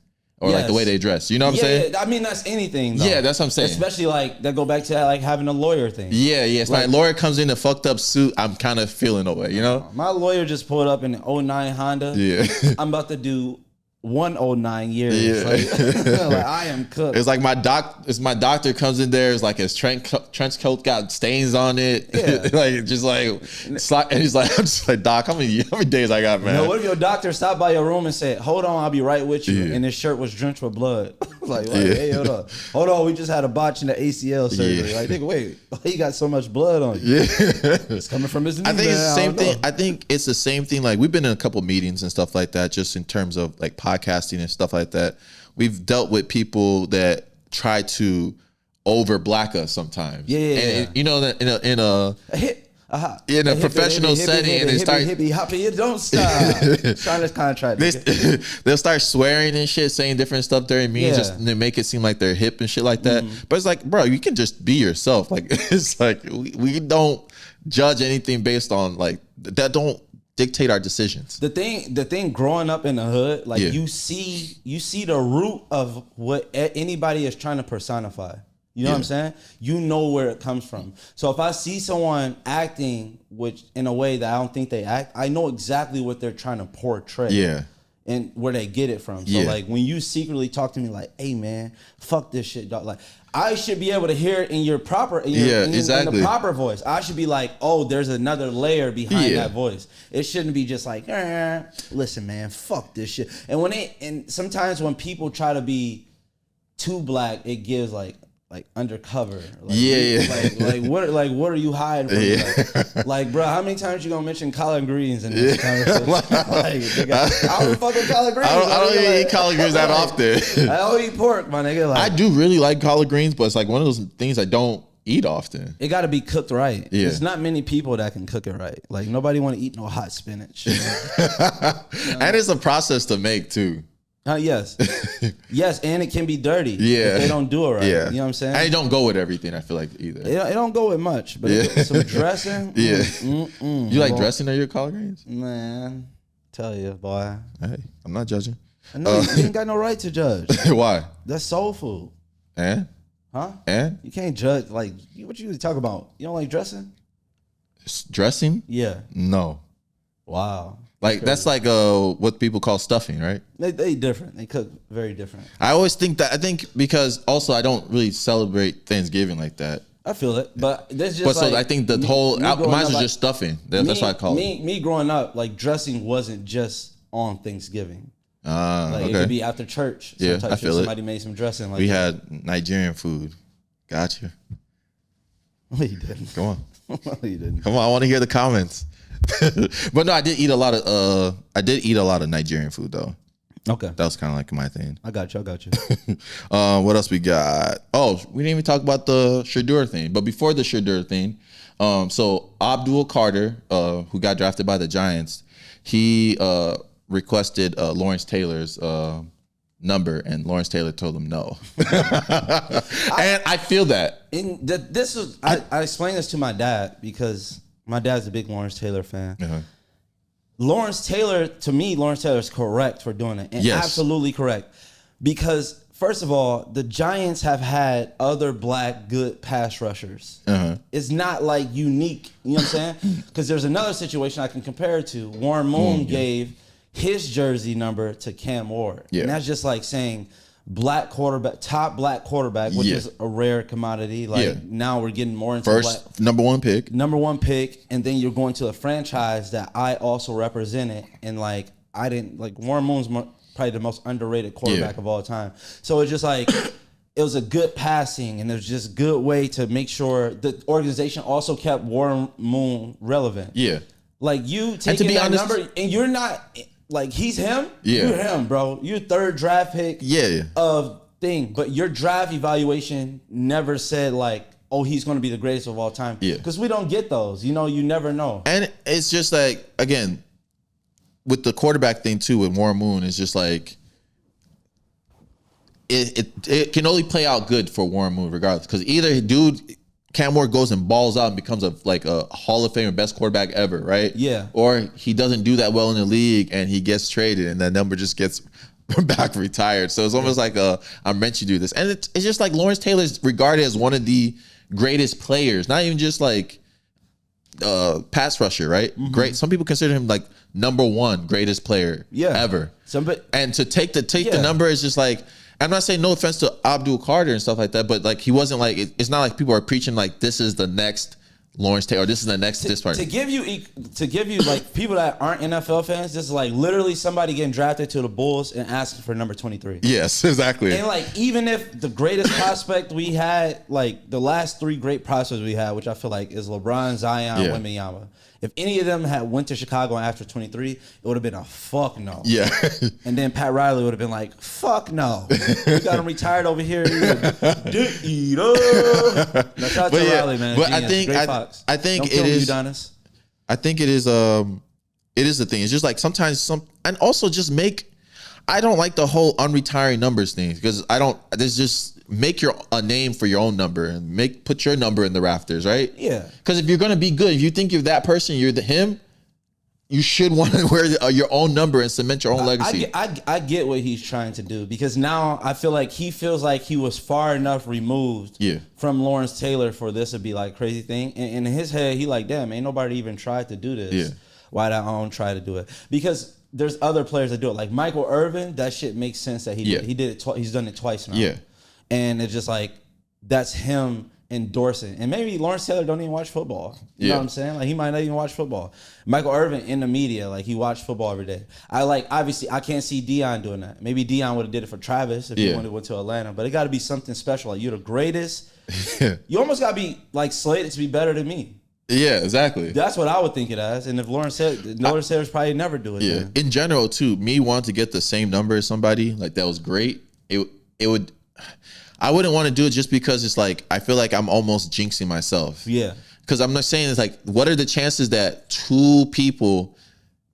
Or like the way they dress. You know what I'm saying? I mean, that's anything, though. Yeah, that's what I'm saying. Especially like, that go back to that, like having a lawyer thing. Yeah. It's like lawyer comes in a fucked up suit, I'm kind of feeling away, you know? My lawyer just pulled up in an 09 Honda. Yeah. I'm about to do 109 years. Yeah. Like I am cooked. It's like my doctor comes in there, it's like his trench coat got stains on it. Yeah. And he's like, I'm just like, Doc, how many days I got, man? No, what if your doctor stopped by your room and said, hold on, I'll be right with you, and his shirt was drenched with blood? Hey, hold on, we just had a botch in the ACL surgery. Like, nigga, wait, he got so much blood on you? Yeah. It's coming from his knee. I think it's the same thing. I think it's the same thing. Like, we've been in a couple meetings and stuff like that, just in terms of like podcasting and stuff like that. We've dealt with people that try to over black us sometimes. Yeah. And you know, that in a professional setting, and they start hippie hoppy, it don't stop. Sign this contract. They'll start swearing and shit, saying different stuff during meetings, just to make it seem like they're hip and shit like that. But it's like, bro, you can just be yourself. Like, it's like we don't judge anything based on like that. Don't dictate our decisions. The thing growing up in the hood, like you see the root of what anybody is trying to personify. You know what I'm saying? You know where it comes from. So if I see someone acting in a way that I don't think they act, I know exactly what they're trying to portray. Yeah. And where they get it from. So like when you secretly talk to me like, hey man, fuck this shit, dog. Like I should be able to hear it in your proper in the proper voice. I should be like, oh, there's another layer behind that voice. It shouldn't be just like, listen, man, fuck this shit. And sometimes when people try to be too black, it gives like undercover. Like, what are you hiding from? Like, bro, how many times you gonna mention collard greens in this conversation? I don't fuck with collard greens. I don't even eat collard greens that often. I don't eat pork, my nigga. Like, I do really like collard greens, but it's like one of those things I don't eat often. It got to be cooked right. Yeah. There's not many people that can cook it right. Like nobody want to eat no hot spinach. And it's a process to make too. Yes, and it can be dirty. Yeah, if they don't do it right. Yeah, you know what I'm saying. And it don't go with everything. I feel like either. It don't go with much, but some dressing. You like dressing on your collard greens? Man, tell you, boy. Hey, I'm not judging. I know you ain't got no right to judge. Why? That's soul food. And? Huh? And? You can't judge. Like, what you talk about? You don't like dressing? Dressing? Yeah. No. Wow. Like that's like what people call stuffing, right? They different. They cook very different. I always think that. I think because also I don't really celebrate Thanksgiving like that. I feel it, but there's just. But like, so I think the whole mine is just stuffing. That's what I call it. Me growing up, like dressing wasn't just on Thanksgiving. Like it could be after church. Yeah, I feel it. Somebody made some dressing. Like we had Nigerian food. Gotcha. No, you didn't. Come on. No, you didn't. Come on, I want to hear the comments. But no, I did eat a lot of Nigerian food though. Okay. That was kind of like my thing. I got you. What else we got? Oh, we didn't even talk about the Shadur thing. But before the Shadur thing, so Abdul Carter, who got drafted by the Giants, he requested Lawrence Taylor's number, and Lawrence Taylor told him no. And I feel that. I explained this to my dad because my dad's a big Lawrence Taylor fan. Uh-huh. Lawrence Taylor is correct for doing it. And absolutely correct. Because first of all, the Giants have had other black good pass rushers. It's not like unique. You know what I'm saying? Because there's another situation I can compare it to. Warren Moon gave his jersey number to Cam Ward. And that's just like saying black quarterback, top black quarterback, which is a rare commodity. Like now we're getting more into first number one pick, and then you're going to a franchise that I also represented, and like I didn't like Warren Moon's probably the most underrated quarterback of all time. So it's just like it was a good passing, and it was just a good way to make sure the organization also kept Warren Moon relevant. Like you taking that honest, number, and you're not. Like, he's him, you're him, bro. You're third draft pick of thing. But your draft evaluation never said, like, oh, he's going to be the greatest of all time. Because we don't get those. You know, you never know. And it's just like, again, with the quarterback thing, too, with Warren Moon, it's just like, it can only play out good for Warren Moon regardless. Because either Cam Ward goes and balls out and becomes a Hall of Famer, best quarterback ever, right? Or he doesn't do that well in the league and he gets traded and that number just gets back retired. So it's almost like I'm meant to do this. And it's just like Lawrence Taylor is regarded as one of the greatest players, not even just like pass rusher, right? Great. Some people consider him like number one greatest player ever. And to take the number is just like, I'm not saying no offense to Abdul Carter and stuff like that, but like he wasn't like, it's not like people are preaching like this is the next Lawrence Taylor, or this is the next this part. To give you like people that aren't NFL fans, this is like literally somebody getting drafted to the Bulls and asking for number 23. Yes, exactly. And like even if the greatest prospect we had, like the last three great prospects we had, which I feel like is LeBron, Zion, Wembanyama. If any of them had went to Chicago after 23, it would have been a fuck no. And then Pat Riley would have been like, fuck no. We got him retired over here. Dick eater. No, shout out to Riley, man. But Genius. I think Don't it is. Udonis. I think it is. It is the thing. It's just like sometimes and also just make. I don't like the whole unretiring numbers thing because I don't. There's just. Make a name for your own number and put your number in the rafters, right? Because if you're gonna be good, if you think you're that person, you're him, you should want to wear your own number and cement your own legacy. I get what he's trying to do because now I feel like he feels like he was far enough removed from Lawrence Taylor for this to be like crazy thing. And in his head, he like, damn, ain't nobody even tried to do this. Why did I don't try to do it? Because there's other players that do it. Like Michael Irvin, that shit makes sense that he did. He did it. He's done it twice now. And it's just like, that's him endorsing. And maybe Lawrence Taylor don't even watch football. You know what I'm saying? Like, he might not even watch football. Michael Irvin in the media, like, he watched football every day. Obviously, I can't see Deion doing that. Maybe Deion would have did it for Travis if he went to Atlanta. But it got to be something special. Like, you're the greatest. You almost got to be, like, slated to be better than me. Yeah, exactly. That's what I would think it as. And if Lawrence Taylor's probably never do it. Then. In general, too, me wanting to get the same number as somebody, like, that was great. It would... I wouldn't want to do it just because it's like, I feel like I'm almost jinxing myself. Because I'm not saying it's like, what are the chances that two people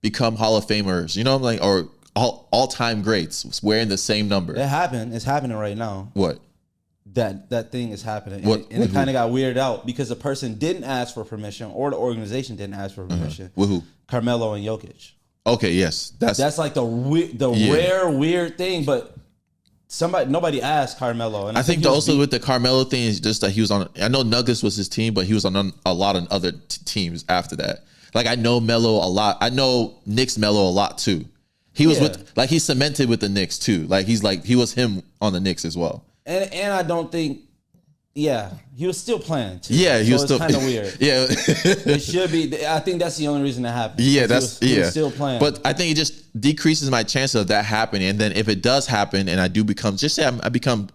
become Hall of Famers, you know, like, or all-time greats wearing the same number? It happened. It's happening right now. What? That thing is happening. And it kind of got weirded out because the person didn't ask for permission or the organization didn't ask for permission. With who? Carmelo and Jokic. Okay, yes. That's like the rare, weird thing, but... Nobody asked Carmelo. And I think also with the Carmelo thing is just that he was on, I know Nuggets was his team, but he was on a lot of other teams after that. Like I know Melo a lot. I know Knicks Melo a lot too. He was he's cemented with the Knicks too. Like he was him on the Knicks as well. And I don't think, he was still playing too. Yeah, he was still kind of weird. It should be. I think that's the only reason that happened. Yeah, he was still playing. But I think it just decreases my chance of that happening. And then if it does happen, and I do become, just say I become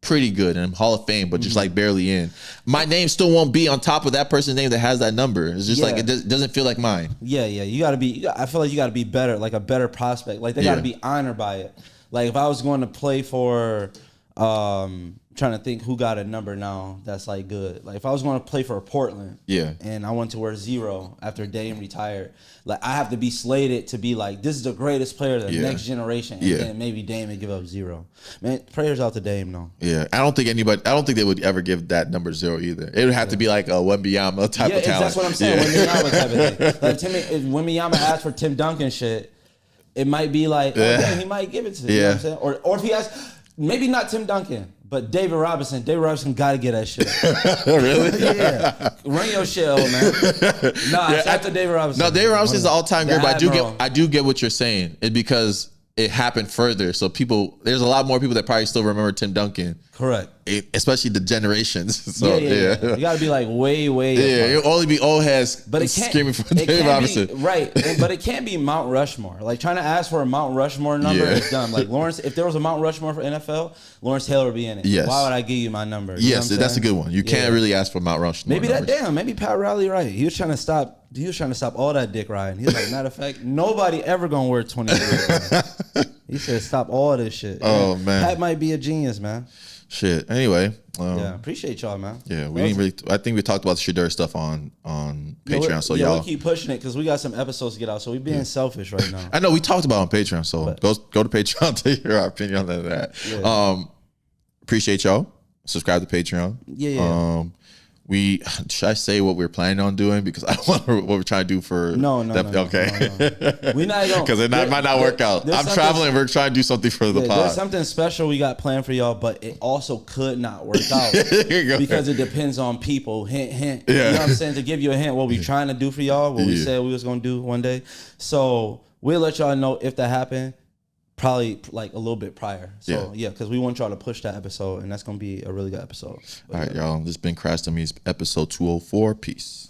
pretty good and I'm Hall of Fame, but just like barely in, my name still won't be on top of that person's name that has that number. It's just like it doesn't feel like mine. You got to be. I feel like you got to be better, like a better prospect. Like they got to be honored by it. Like if I was going to play for. Trying to think who got a number now that's like good. Like if I was going to play for Portland, and I went to wear 0 after Dame retired, like I have to be slated to be like this is the greatest player of the next generation, and then maybe Dame would give up 0. Man, prayers out to Dame though. I don't think they would ever give that number 0 either. It would have to be like a Wembanyama type of talent. That's what I'm saying. Wembanyama type of thing. Like if Wembanyama asked for Tim Duncan shit, it might be like, he might give it to you. You know what I'm saying? Or if he asks. Maybe not Tim Duncan, but David Robinson. David Robinson got to get that shit. Really? Yeah. Run your shit, old man. Nah, Yeah, after David Robinson. No, David Robinson is the all-time great, but Admiral. I do get what you're saying. It's because it happened further. So there's a lot more people that probably still remember Tim Duncan. Correct. Especially the generations. So yeah. You gotta be like way. Yeah, it'll only be old heads screaming for David Robinson. Right, but it can't be Mount Rushmore. Like trying to ask for a Mount Rushmore number is dumb. Like Lawrence, if there was a Mount Rushmore for NFL, Lawrence Taylor would be in it. Yes. Why would I give you my number? You Yes, that's a good one. You can't really ask for Mount Rushmore. Maybe Pat Riley right. He was trying to stop all that dick riding. He's like, matter of fact, nobody ever gonna wear 20 years. He said, stop all this shit. Oh man, Pat might be a genius, man. Shit. Anyway, appreciate y'all, man. Yeah, we didn't really. I think we talked about the Shadur stuff on Patreon. So y'all, we keep pushing it because we got some episodes to get out. So we being selfish right now. I know we talked about it on Patreon. So go to Patreon to hear our opinion on that. Yeah. Appreciate y'all. Subscribe to Patreon. Yeah. Should I say what we're planning on doing? Because I don't want what we're trying to do for no. Okay. We not going because it might not work out. I'm traveling. We're trying to do something for the pod. There's something special we got planned for y'all, but it also could not work out because it depends on people. Hint. Yeah. You know what I'm saying? To give you a hint, what we trying to do for y'all, what we said we was gonna do one day. So we'll let y'all know if that happened. Probably like a little bit prior. So yeah, because we want y'all to push that episode, and that's gonna be a really good episode. All right, y'all. This has been Crash Dummies episode 204. Peace.